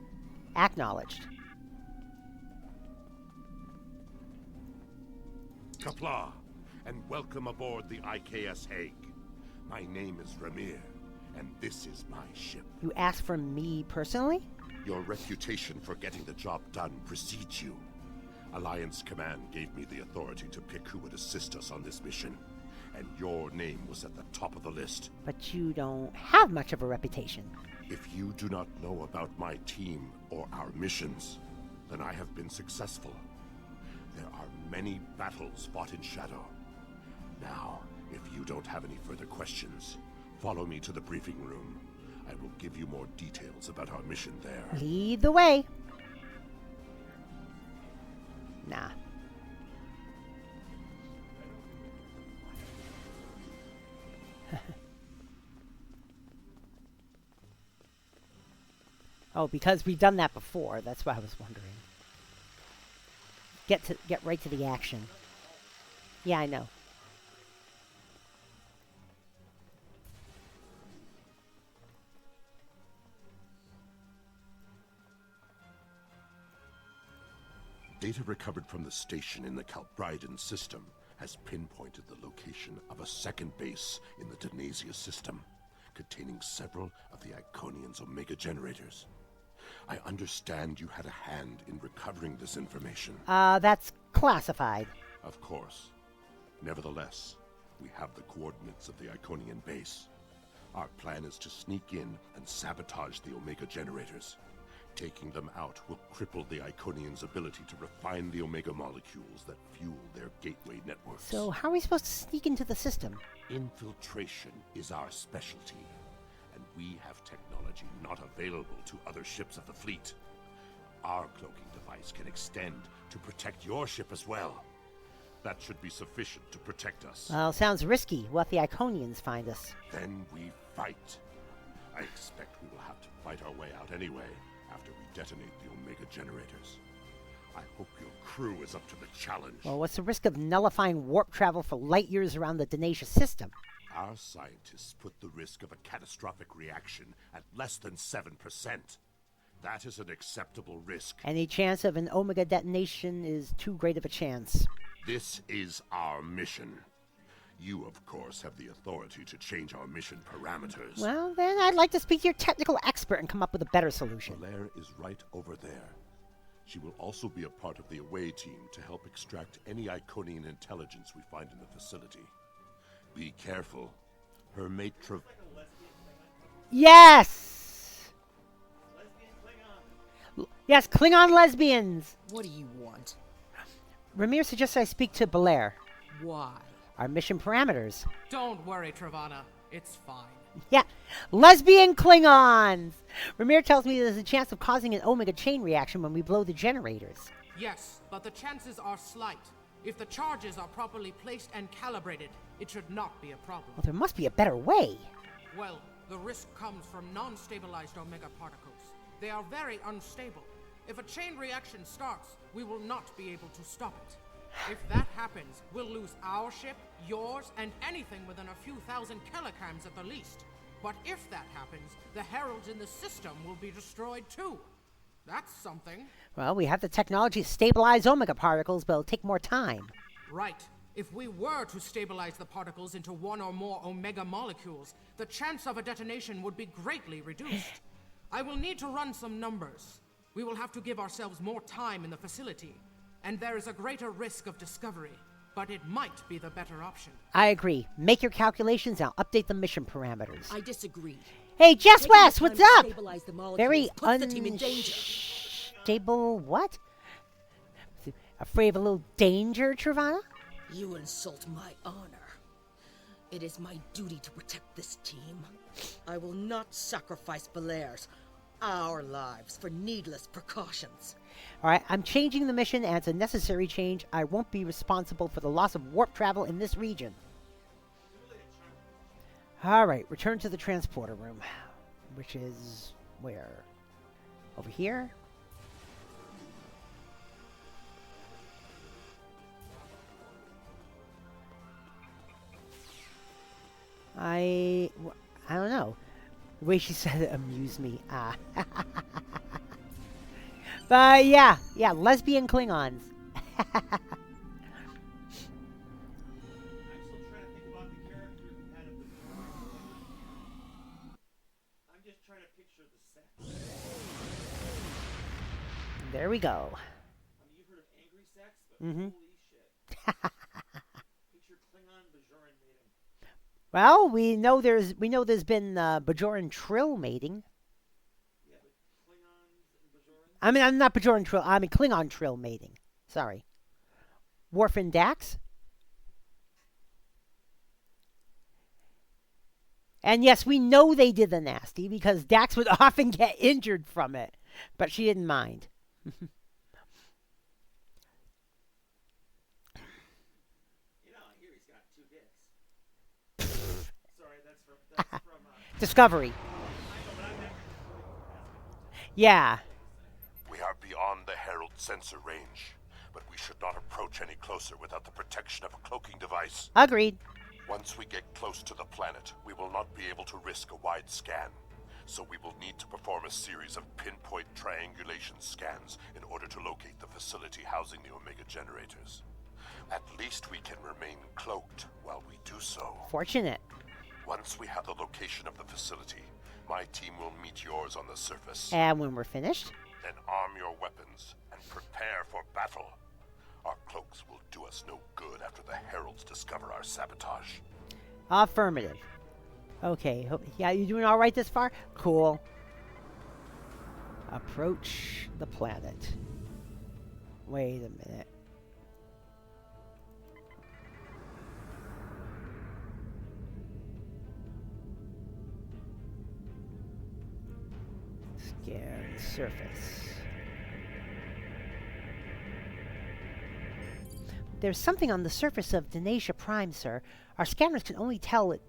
Acknowledged. Kapla, and welcome aboard the IKS Hague. My name is Ramir, and this is my ship. You asked for me personally? Your reputation for getting the job done precedes you. Alliance Command gave me the authority to pick who would assist us on this mission, and your name was at the top of the list. But you don't have much of a reputation. If you do not know about my team or our missions, then I have been successful. There are many battles fought in shadow. Now, if you don't have any further questions, follow me to the briefing room. I will give you more details about our mission there. Lead the way. Nah. Oh, because we've done that before. That's why I was wondering. Get right to the action. Yeah, I know. Data recovered from the station in the Kalbriden system has pinpointed the location of a second base in the Denasia system, containing several of the Iconians' Omega generators. I understand you had a hand in recovering this information. That's classified. Of course. Nevertheless, we have the coordinates of the Iconian base. Our plan is to sneak in and sabotage the Omega generators. Taking them out will cripple the Iconians' ability to refine the Omega molecules that fuel their gateway networks. So how are we supposed to sneak into the system? Infiltration is our specialty, and we have technology not available to other ships of the fleet. Our cloaking device can extend to protect your ship as well. That should be sufficient to protect us. Well, sounds risky. What if the Iconians find us? Then we fight. I expect we will have to fight our way out anyway, after we detonate the Omega generators. I hope your crew is up to the challenge. Well, what's the risk of nullifying warp travel for light years around the Denasia system? Our scientists put the risk of a catastrophic reaction at less than 7%. That is an acceptable risk. Any chance of an Omega detonation is too great of a chance. This is our mission. You, of course, have the authority to change our mission parameters. Well, then I'd like to speak to your technical expert and come up with a better solution. Blair is right over there. She will also be a part of the away team to help extract any Iconian intelligence we find in the facility. Be careful. Her mate Yes! Yes, Klingon lesbians! What do you want? Ramir suggests I speak to Belair. Why? Our mission parameters. Don't worry, Travana. It's fine. Yeah, lesbian Klingons! Ramir tells me there's a chance of causing an Omega chain reaction when we blow the generators. Yes, but the chances are slight. If the charges are properly placed and calibrated, it should not be a problem. Well, there must be a better way. Well, the risk comes from non-stabilized Omega particles. They are very unstable. If a chain reaction starts, we will not be able to stop it. If that happens, we'll lose our ship, yours, and anything within a few thousand kilograms at the least. But if that happens, the heralds in the system will be destroyed too. That's something. Well, we have the technology to stabilize Omega particles, but it'll take more time. Right. If we were to stabilize the particles into one or more Omega molecules, the chance of a detonation would be greatly reduced. I will need to run some numbers. We will have to give ourselves more time in the facility, and there is a greater risk of discovery, but it might be the better option. I agree. Make your calculations and I'll update the mission parameters. I disagree. Hey, Jess Taking West, the what's time to up? stabilize the molecules Very puts the team in danger. unstable what? Afraid of a little danger, Travana? You insult my honor. It is my duty to protect this team. I will not sacrifice Belair's, our lives, for needless precautions. Alright, I'm changing the mission, and it's a necessary change. I won't be responsible for the loss of warp travel in this region. Alright, return to the transporter room. Which is... where? Over here? I don't know. The way she said it amused me. Ah. But yeah, lesbian Klingons. I'm still trying to think about the characters and kind of I'm just trying to picture the sex. There we go. I mean, you've heard of angry sex, but holy shit. Picture Klingon Bajoran mating. Well, we know there's been Bajoran Trill mating. Yeah, but Klingons and Bajorans? I mean, I'm not Bajoran Trill. I mean Klingon Trill mating. Sorry. Worf and Dax. And yes, we know they did the nasty because Dax would often get injured from it, but she didn't mind. You know, I hear he's got 2 dicks. Sorry, that's from Discovery. Yeah. We are beyond the Herald sensor range, but we should not approach any closer without the protection of a cloaking device. Agreed. Once we get close to the planet, we will not be able to risk a wide scan. So we will need to perform a series of pinpoint triangulation scans in order to locate the facility housing the Omega generators. At least we can remain cloaked while we do so. Fortunate. Once we have the location of the facility, my team will meet yours on the surface. And when we're finished? Then arm your weapons and prepare for battle. Our cloaks will do us no good after the Heralds discover our sabotage. Affirmative. Okay. Yeah, you doing all right this far? Cool. Approach the planet. Wait a minute. Scan surface. There's something on the surface of Denasia Prime, sir. Our scanners can only tell it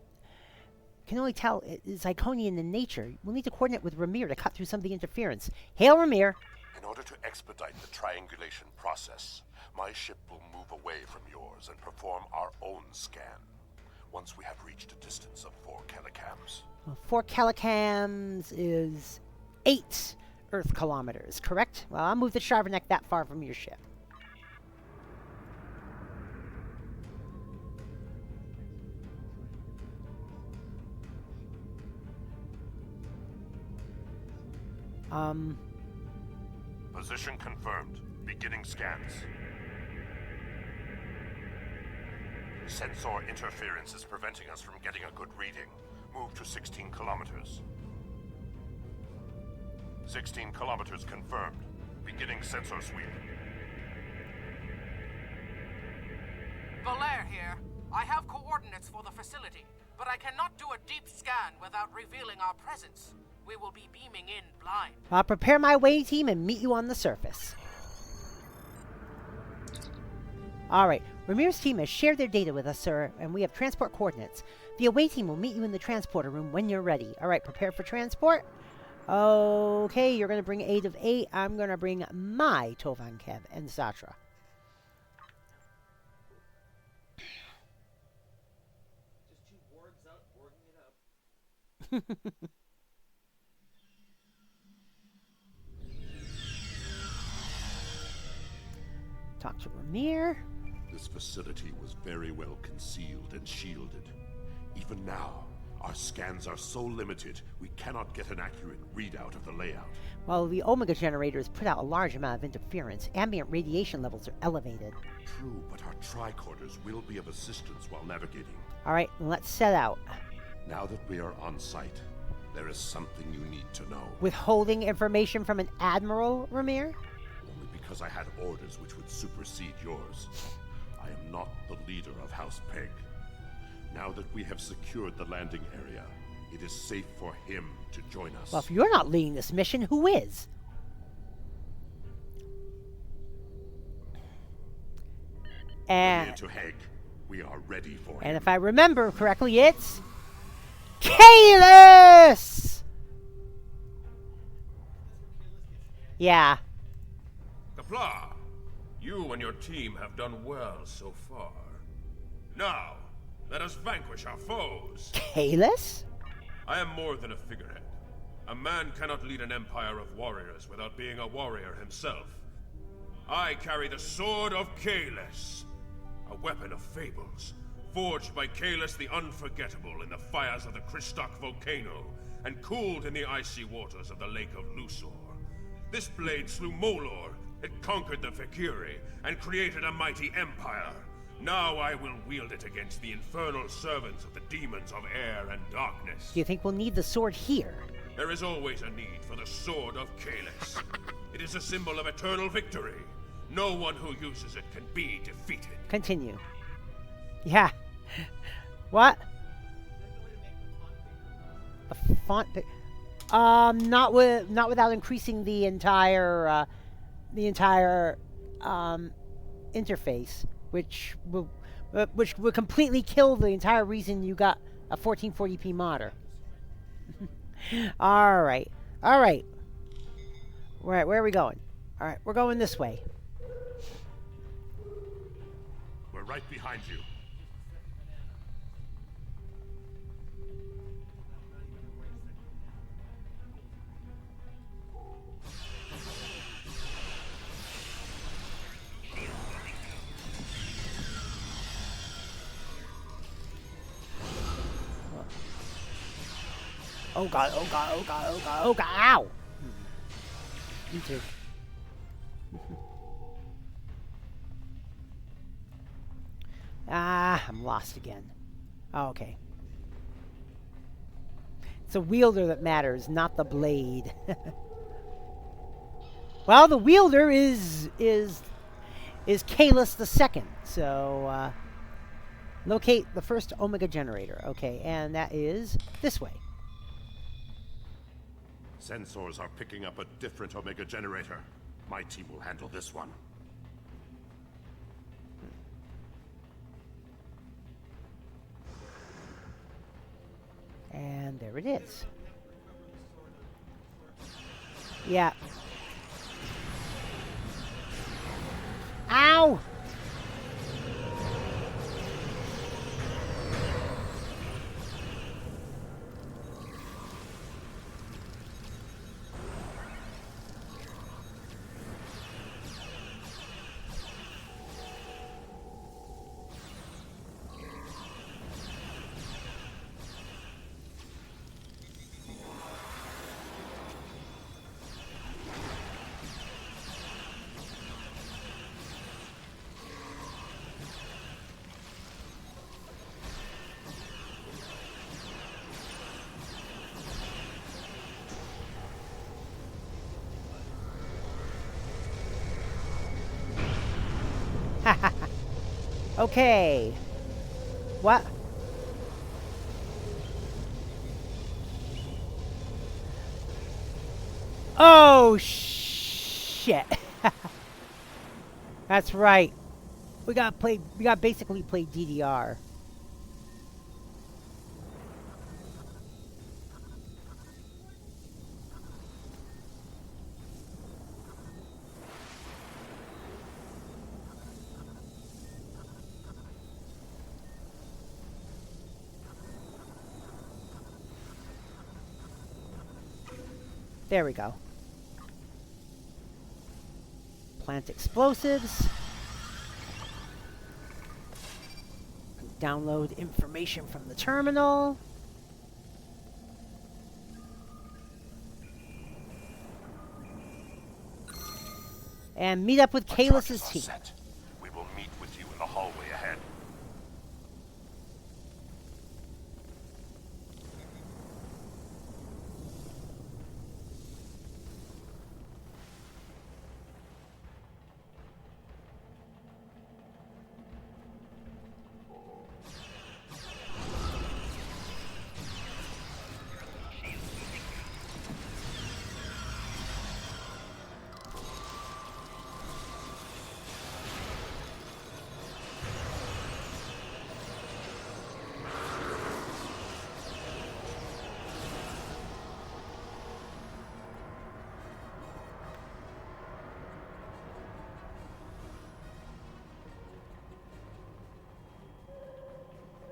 is Iconian in nature. We'll need to coordinate with Ramir to cut through some of the interference. Hail, Ramir! In order to expedite the triangulation process, my ship will move away from yours and perform our own scan. Once we have reached a distance of 4 kilocams. Well, 4 kilocams is 8 Earth kilometers, correct? Well, I'll move the Sharvanek that far from your ship. Position confirmed. Beginning scans. Sensor interference is preventing us from getting a good reading. Move to 16 kilometers. 16 kilometers confirmed. Beginning sensor sweep. Valer here. I have coordinates for the facility, but I cannot do a deep scan without revealing our presence. We will be beaming in blind. I'll prepare my away team and meet you on the surface. Alright, Ramir's team has shared their data with us, sir, and we have transport coordinates. The away team will meet you in the transporter room when you're ready. Alright, prepare for transport. Okay, you're going to bring 8 of 8. I'm going to bring my Tovan Kev and Satra. Just 2 wargs out, warging it up. Talk to Ramir. This facility was very well concealed and shielded. Even now, our scans are so limited, we cannot get an accurate readout of the layout. While the Omega generators put out a large amount of interference, ambient radiation levels are elevated. True, but our tricorders will be of assistance while navigating. Alright, let's set out. Now that we are on site, there is something you need to know. Withholding information from an admiral, Ramir? Only because I had orders which would supersede yours. I am not the leader of House Peg. Now that we have secured the landing area, it is safe for him to join us. Well, if you're not leading this mission, who is? And to Hague. We are ready for him. And if I remember correctly, it's Kahless! Yeah. Kapla, you and your team have done well so far. Now, let us vanquish our foes. Kahless? I am more than a figurehead. A man cannot lead an empire of warriors without being a warrior himself. I carry the sword of Kahless, a weapon of fables, forged by Kahless the Unforgettable in the fires of the Kristok volcano, and cooled in the icy waters of the Lake of Lusor. This blade slew Molor, it conquered the Fakiri, and created a mighty empire. Now I will wield it against the infernal servants of the demons of air and darkness. Do you think we'll need the sword here? There is always a need for the sword of Kahless. It is a symbol of eternal victory. No one who uses it can be defeated. Continue. Yeah. What? A font. Not without increasing the entire interface, which will completely kill the entire reason you got a 1440p modder. All right. Where are we going? All right, we're going this way. We're right behind you. Oh god, ow! Me too. I'm lost again. Oh, okay. It's a wielder that matters, not the blade. Well, the wielder is Kahless the Second. So locate the first Omega generator. Okay, and that is this way. Sensors are picking up a different Omega generator. My team will handle this one. And there it is. Yeah. Ow! Okay. What? Oh, shit. That's right. We got basically play DDR. There we go. Plant explosives. Download information from the terminal. And meet up with Kahless's team. Set. We will meet with you in the hallway ahead.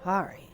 All right.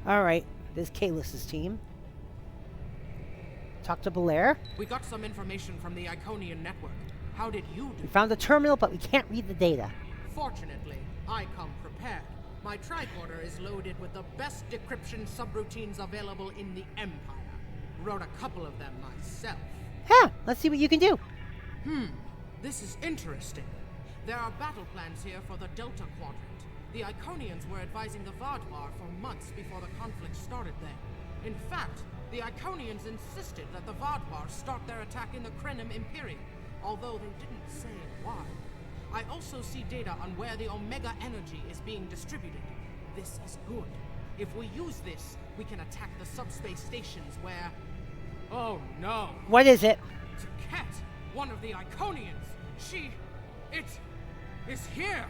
All right, this is Kahless's team. Talk to Belair. We got some information from the Iconian network. How did you do? We found the terminal, but we can't read the data. Fortunately, I come prepared. My tricorder is loaded with the best decryption subroutines available in the Empire. Wrote a couple of them myself. Huh, let's see what you can do. This is interesting. There are battle plans here for the Delta Quadrant. The Iconians were advising the Vaadwaur for months before the conflict started there. In fact, the Iconians insisted that the Vaadwaur start their attack in the Krenim Imperium, although they didn't say why. I also see data on where the Omega energy is being distributed. This is good. If we use this, we can attack the subspace stations where... Oh no! What is it? Cat, one of the Iconians. It is here.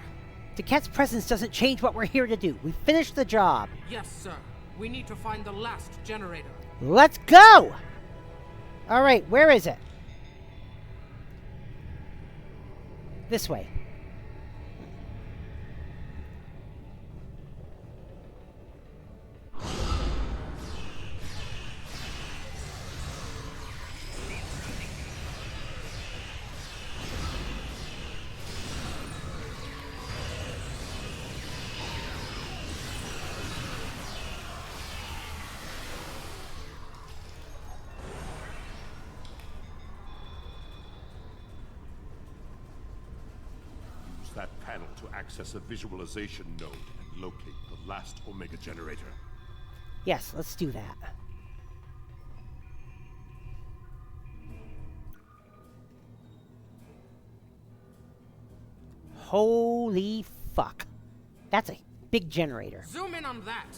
Teket's presence doesn't change what we're here to do. We finished the job. Yes, sir. We need to find the last generator. Let's go! All right, where is it? This way. That panel to access a visualization node and locate the last Omega generator. Yes, let's do that. Holy fuck. That's a big generator. Zoom in on that.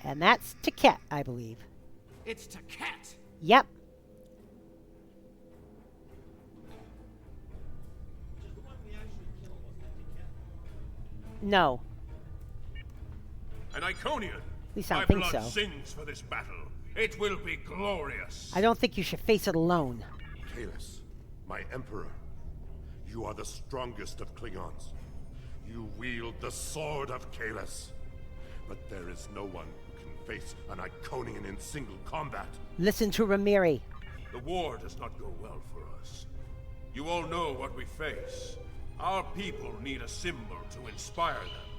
And that's Teket, I believe. It's Teket. Yep. No. An Iconian. At least I My don't think blood so. sings for this battle. It will be glorious. I don't think you should face it alone. Kahless, my Emperor, you are the strongest of Klingons. You wield the sword of Kahless. But there is no one who can face an Iconian in single combat. Listen to Ramiri. The war does not go well for us. You all know what we face. Our people need a symbol to inspire them.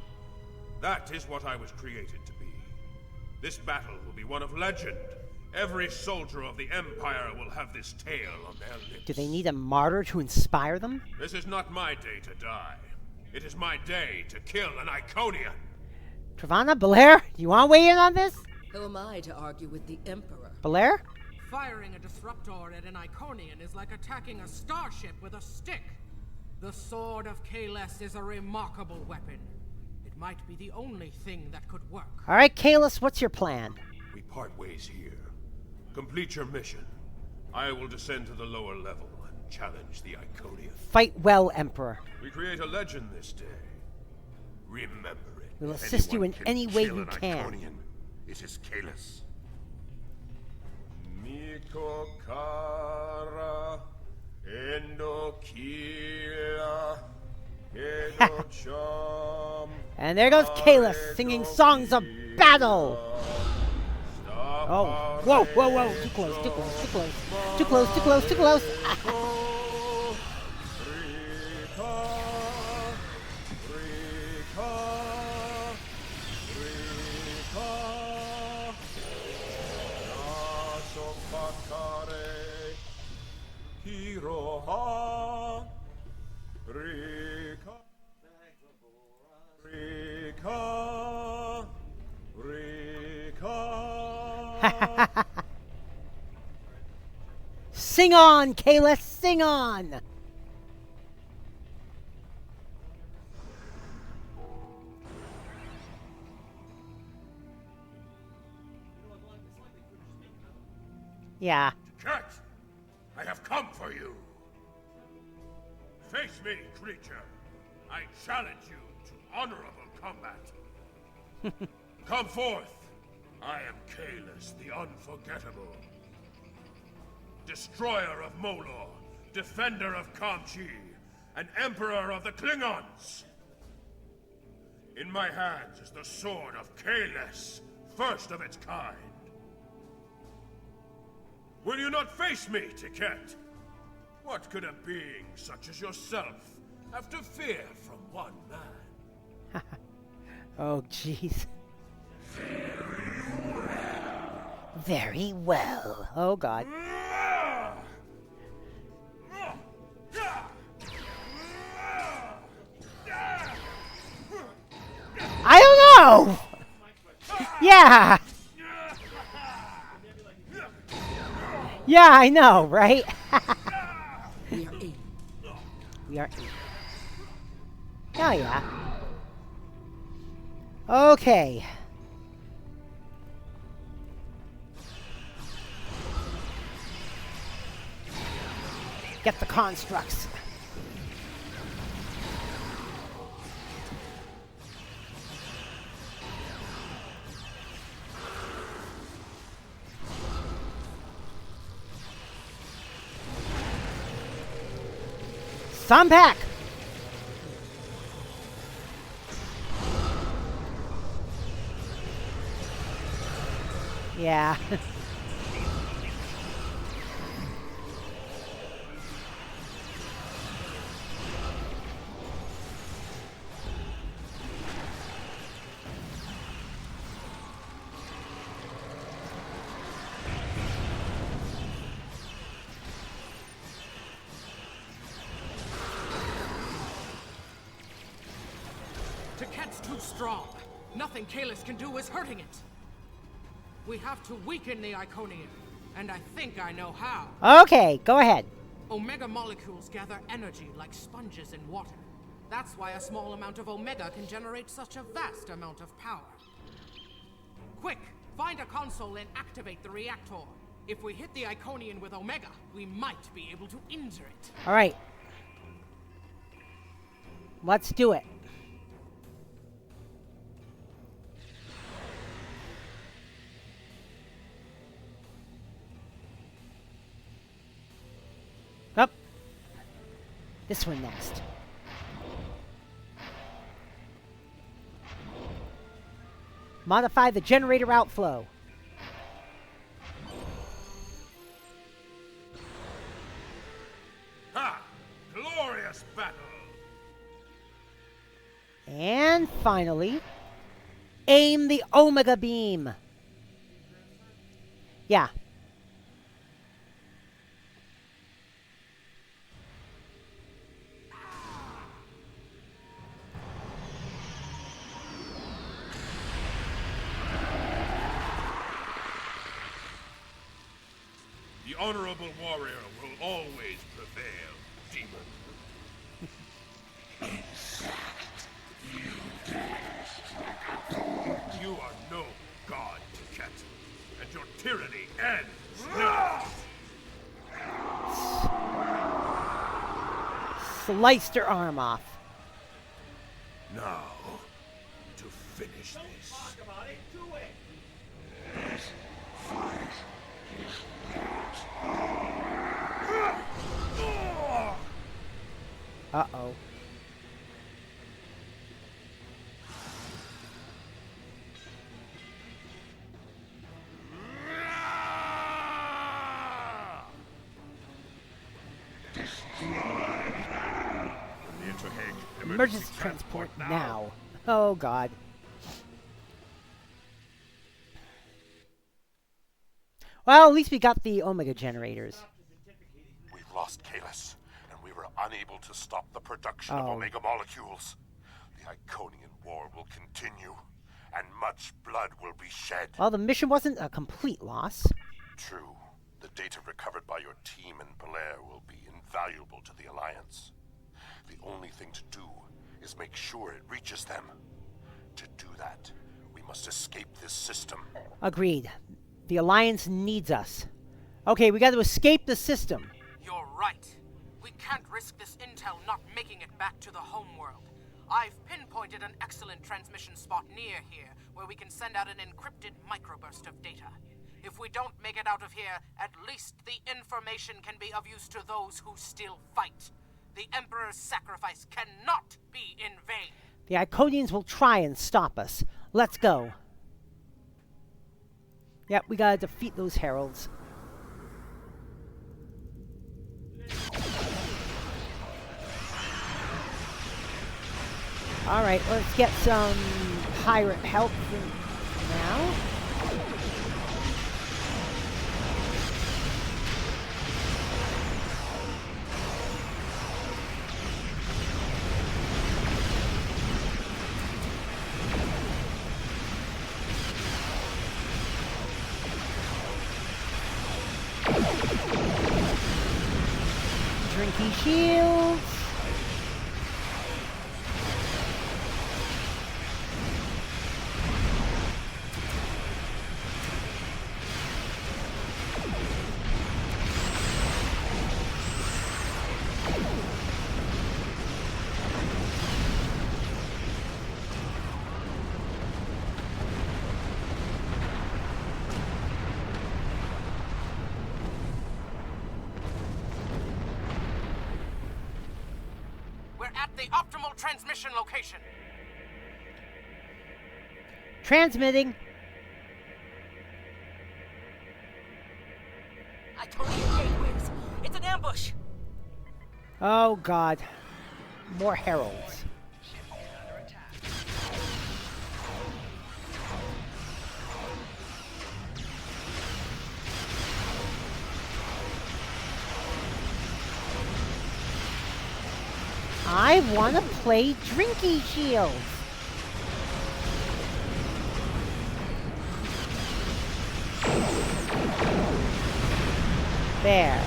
That is what I was created to be. This battle will be one of legend. Every soldier of the Empire will have this tale on their lips. Do they need a martyr to inspire them? This is not my day to die. It is my day to kill an Iconian. Travana, Belair, do you want to weigh in on this? Who am I to argue with the Emperor? Belair? Firing a disruptor at an Iconian is like attacking a starship with a stick. The Sword of Kahless is a remarkable weapon. It might be the only thing that could work. All right, Kahless, what's your plan? We part ways here. Complete your mission. I will descend to the lower level and challenge the Iconian. Fight well, Emperor. We create a legend this day. Remember it. We'll assist you in any way we can. Iconian, it is Kahless. Miko Kara Endo Kila Edo Cham. And there goes Kahless singing songs of battle. Oh, whoa, whoa, whoa. Too close, too close, too close. Too close, too close, too close. Sing on, Kahless, sing on! Yeah. Cat, I have come for you. Face me, creature. I challenge you to honorable combat. Come forth. I am Kahless, the Unforgettable. Destroyer of Molor, defender of Kamchi, and emperor of the Klingons. In my hands is the sword of Kahless, first of its kind. Will you not face me, Tiket? What could a being such as yourself have to fear from one man? Oh, jeez. Very well. Oh, God. I don't know! Yeah! Yeah, I know, right? We are 8. We are 8. Oh, yeah. Okay. Get the constructs. Sunpack! Yeah. Tiket's too strong. Nothing Kahless can do is hurting it. We have to weaken the Iconian, and I think I know how. Okay, go ahead. Omega molecules gather energy like sponges in water. That's why a small amount of Omega can generate such a vast amount of power. Quick, find a console and activate the reactor. If we hit the Iconian with Omega, we might be able to injure it. All right. Let's do it. Up. This one next. Modify the generator outflow. Ha! Glorious battle! And finally, aim the Omega Beam. Yeah. The honorable warrior will always prevail, demon. You are no god, Ket, and your tyranny ends now. Sliced her arm off. Now, to finish this. Talk about it, do it. Uh-oh. Emergency transport now. Oh, God. Well, at least we got the Omega generators. We've lost Kahless, and we were unable to stop the production of Oh. Omega molecules. The Iconian war will continue, and much blood will be shed. Well, the mission wasn't a complete loss. True. The data recovered by your team in Belair will be invaluable to the Alliance. The only thing to do is make sure it reaches them. To do that, we must escape this system. Agreed. The Alliance needs us. Okay, we got to escape the system. You're right. We can't risk this intel not making it back to the homeworld. I've pinpointed an excellent transmission spot near here where we can send out an encrypted microburst of data. If we don't make it out of here, at least the information can be of use to those who still fight. The Emperor's sacrifice cannot be in vain. The Iconians will try and stop us. Let's go. Yep, we gotta defeat those heralds. Alright, let's get some pirate help now. Drinky shields. At the optimal transmission location. Transmitting. Iconian gateways. It's an ambush. Oh, God. More heralds. I want to play Drinky Shields. There.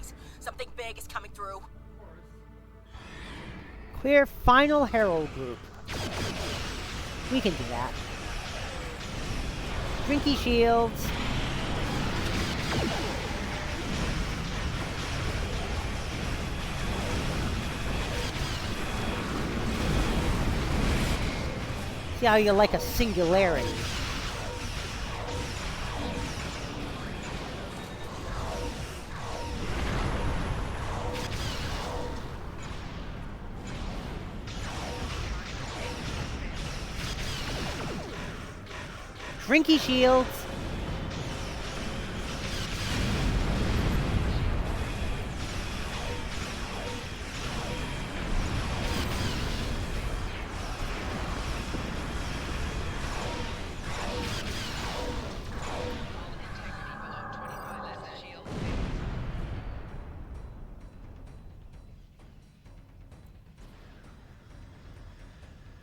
please. Something big is coming through. Clear final Herald group. We can do that. Drinky shields. See how you like a singularity. Drinky shields.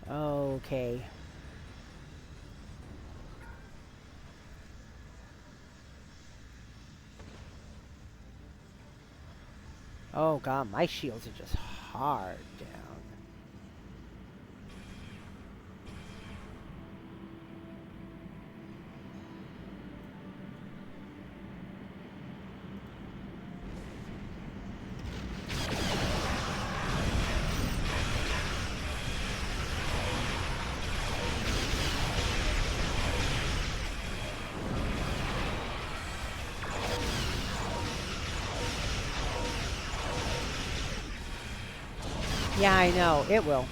Okay. Oh god, my shields are just hard down. Yeah, I know. It will.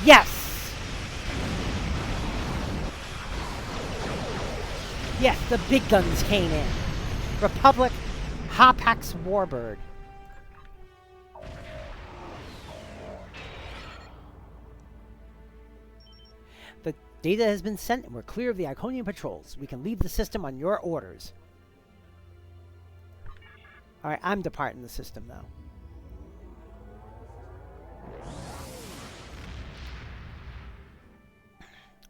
Yes! Yes, the big guns came in. Republic Hapax Warbird. The data has been sent and we're clear of the Iconian patrols. We can leave the system on your orders. Alright, I'm departing the system though.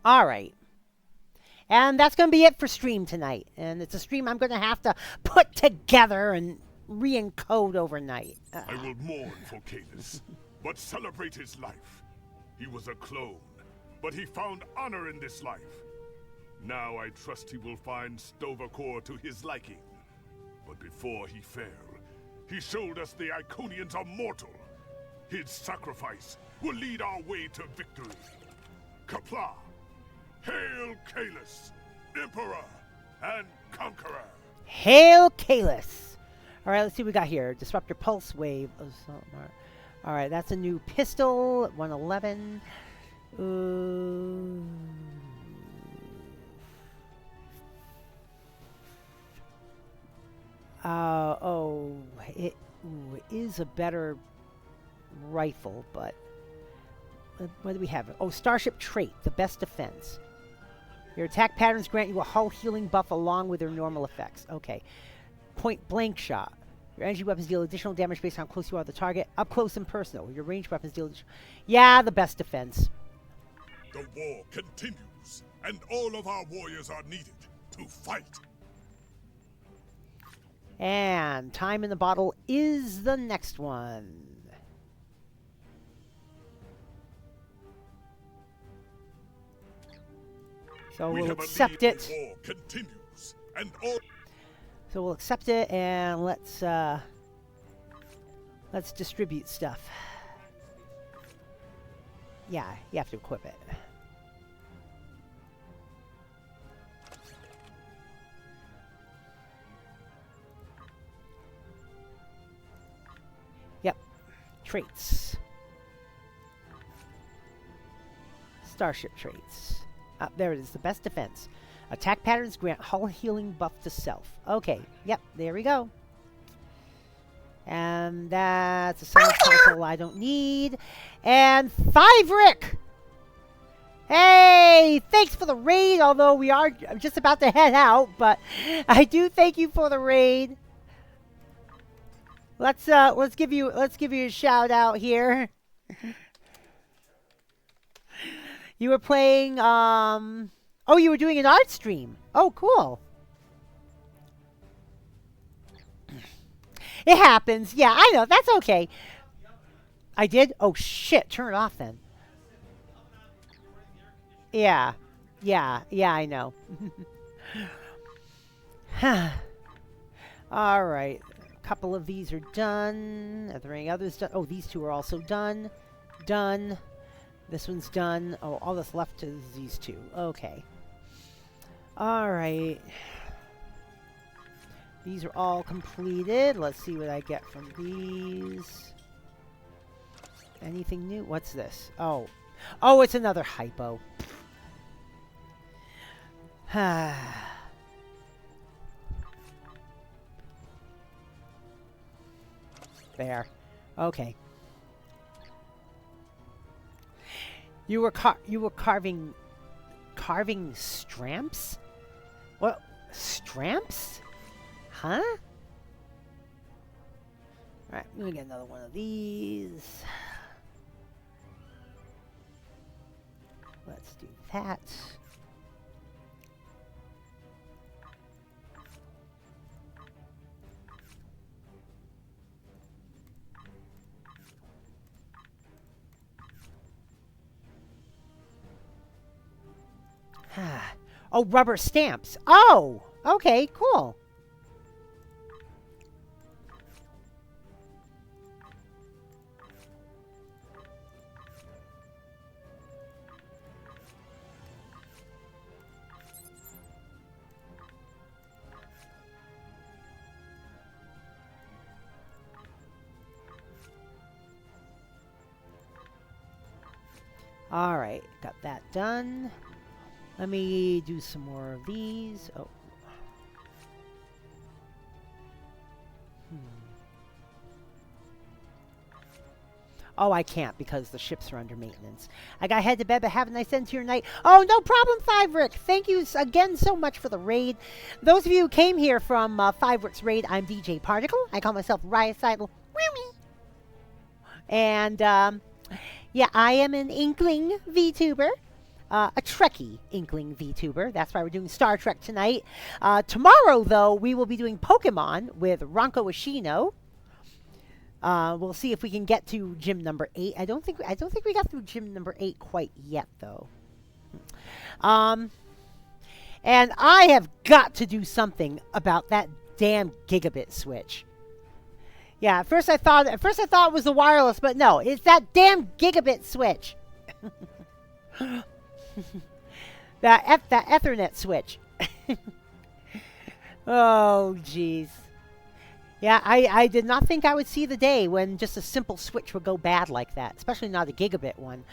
Alright. And that's going to be it for stream tonight. And it's a stream I'm going to have to put together and re-encode overnight. I will mourn for Kahless, but celebrate his life. He was a clone, but he found honor in this life. Now I trust he will find Sto-vo-kor to his liking. But before he fell, he showed us the Iconians are mortal. His sacrifice will lead our way to victory. Qapla'! Hail Kahless, Emperor and Conqueror! Hail Kahless! Alright, let's see what we got here. Disruptor Pulse Wave. Alright, that's a new pistol. 111. It is a better rifle, but what do we have? Oh, Starship Trait, the best defense. Your attack patterns grant you a hull healing buff along with their normal effects. Okay. Point blank shot. Your energy weapons deal additional damage based on how close you are to the target. Up close and personal. Your ranged weapons deal additional... Yeah, the best defense. The war continues, and all of our warriors are needed to fight. And time in the bottle is the next one. So we'll accept it. The war continues, and all... So we'll accept it and let's distribute stuff. Yeah, you have to equip it. Traits. Starship traits. There it is. The best defense. Attack patterns grant hull healing buff to self. Okay. Yep. There we go. And that's a science console I don't need. And Rick! Hey! Thanks for the raid, although we are just about to head out, but I do thank you for the raid. Let's give you a shout out here. You were playing oh, you were doing an art stream. Oh, cool. It happens. Yeah, I know. That's okay. I did? Oh, shit. Turn it off then. Yeah. Yeah. Yeah, I know. All right. A couple of these are done. Are there any others done? Oh, these two are also done. Done. This one's done. Oh, all that's left is these two. Okay. All right. These are all completed. Let's see what I get from these. Anything new? What's this? Oh. Oh, it's another hypo. There. Okay. You were carving stramps? What? Stramps? Huh? Alright, let me get another one of these. Let's do that. Oh, rubber stamps. Oh, okay, cool. All right, got that done. Let me do some more of these. Oh. Oh, I can't because the ships are under maintenance. I gotta head to bed, but have a nice end to your night. Oh, no problem, Rick. Thank you again so much for the raid. Those of you who came here from Rick's raid, I'm DJ Particle. I call myself Ryocidal. And, yeah, I am an Inkling VTuber. A Trekkie Inkling VTuber. That's why we're doing Star Trek tonight. Tomorrow, though, we will be doing Pokemon with Ronko Ashino. We'll see if we can get to gym number 8. I don't think we got through gym number 8 quite yet, though. And I have got to do something about that damn gigabit switch. Yeah, at first I thought it was the wireless, but no, it's that damn gigabit switch. that Ethernet switch. Oh, jeez. Yeah, I did not think I would see the day when just a simple switch would go bad like that, especially not a gigabit one.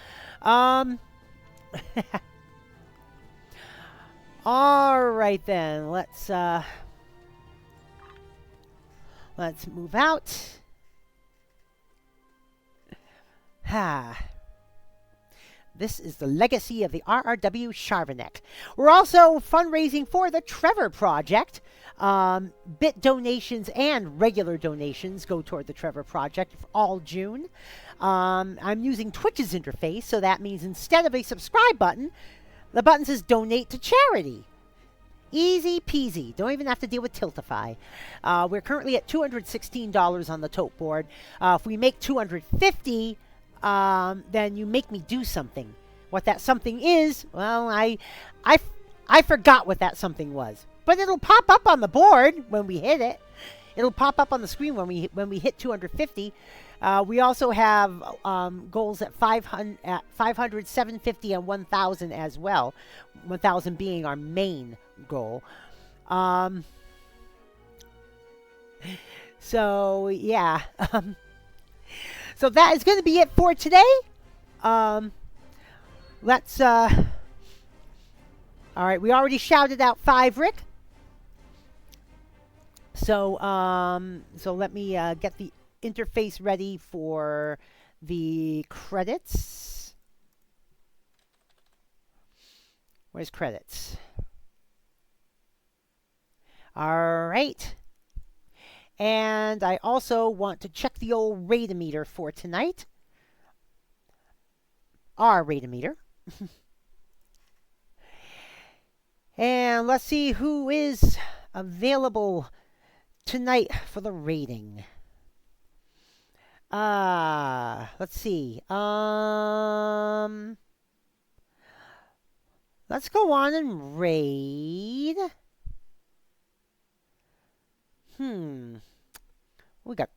All right then, let's move out. This is the legacy of the RRW Charvanek. We're also fundraising for the Trevor Project. Bit donations and regular donations go toward the Trevor Project for all June. I'm using Twitch's interface, so that means instead of a subscribe button, the button says donate to charity. Easy peasy. Don't even have to deal with Tiltify. We're currently at $216 on the tote board. If we make $250, then you make me do something. What that something is, well, I forgot what that something was. But it'll pop up on the board when we hit it. It'll pop up on the screen when we hit 250. We also have goals at 500, 750, and 1,000 as well. 1,000 being our main goal. So yeah. So that is going to be it for today. Let's, all right, we already shouted out 5, Rick. So, so let me get the interface ready for the credits. Where's credits? All right. And I also want to check the old rate-o-meter for tonight. Our rate-o-meter. And let's see who is available tonight for the rating. Let's see. Let's go on and raid.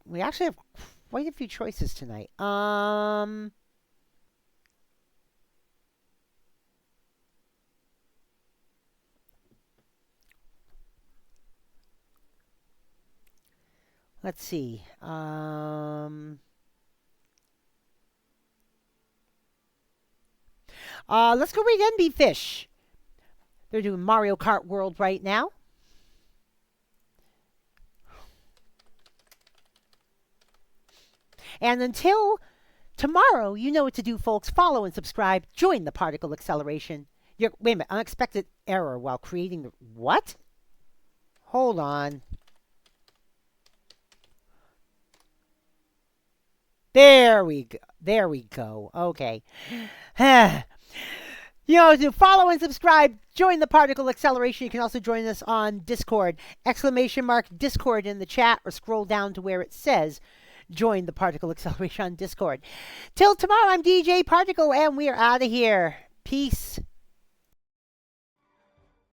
We actually have quite a few choices tonight. Let's see. Let's go read NB Fish. They're doing Mario Kart World right now. And until tomorrow, you know what to do, folks. Follow and subscribe. Join the Particle Acceleration. Wait a minute. Unexpected error while creating the... What? Hold on. There we go. There we go. Okay. You know, to follow and subscribe, join the Particle Acceleration. You can also join us on Discord. !Discord in the chat, or scroll down to where it says join the Particle Acceleration on Discord. Till tomorrow, I'm DJ Particle, and we are out of here. Peace.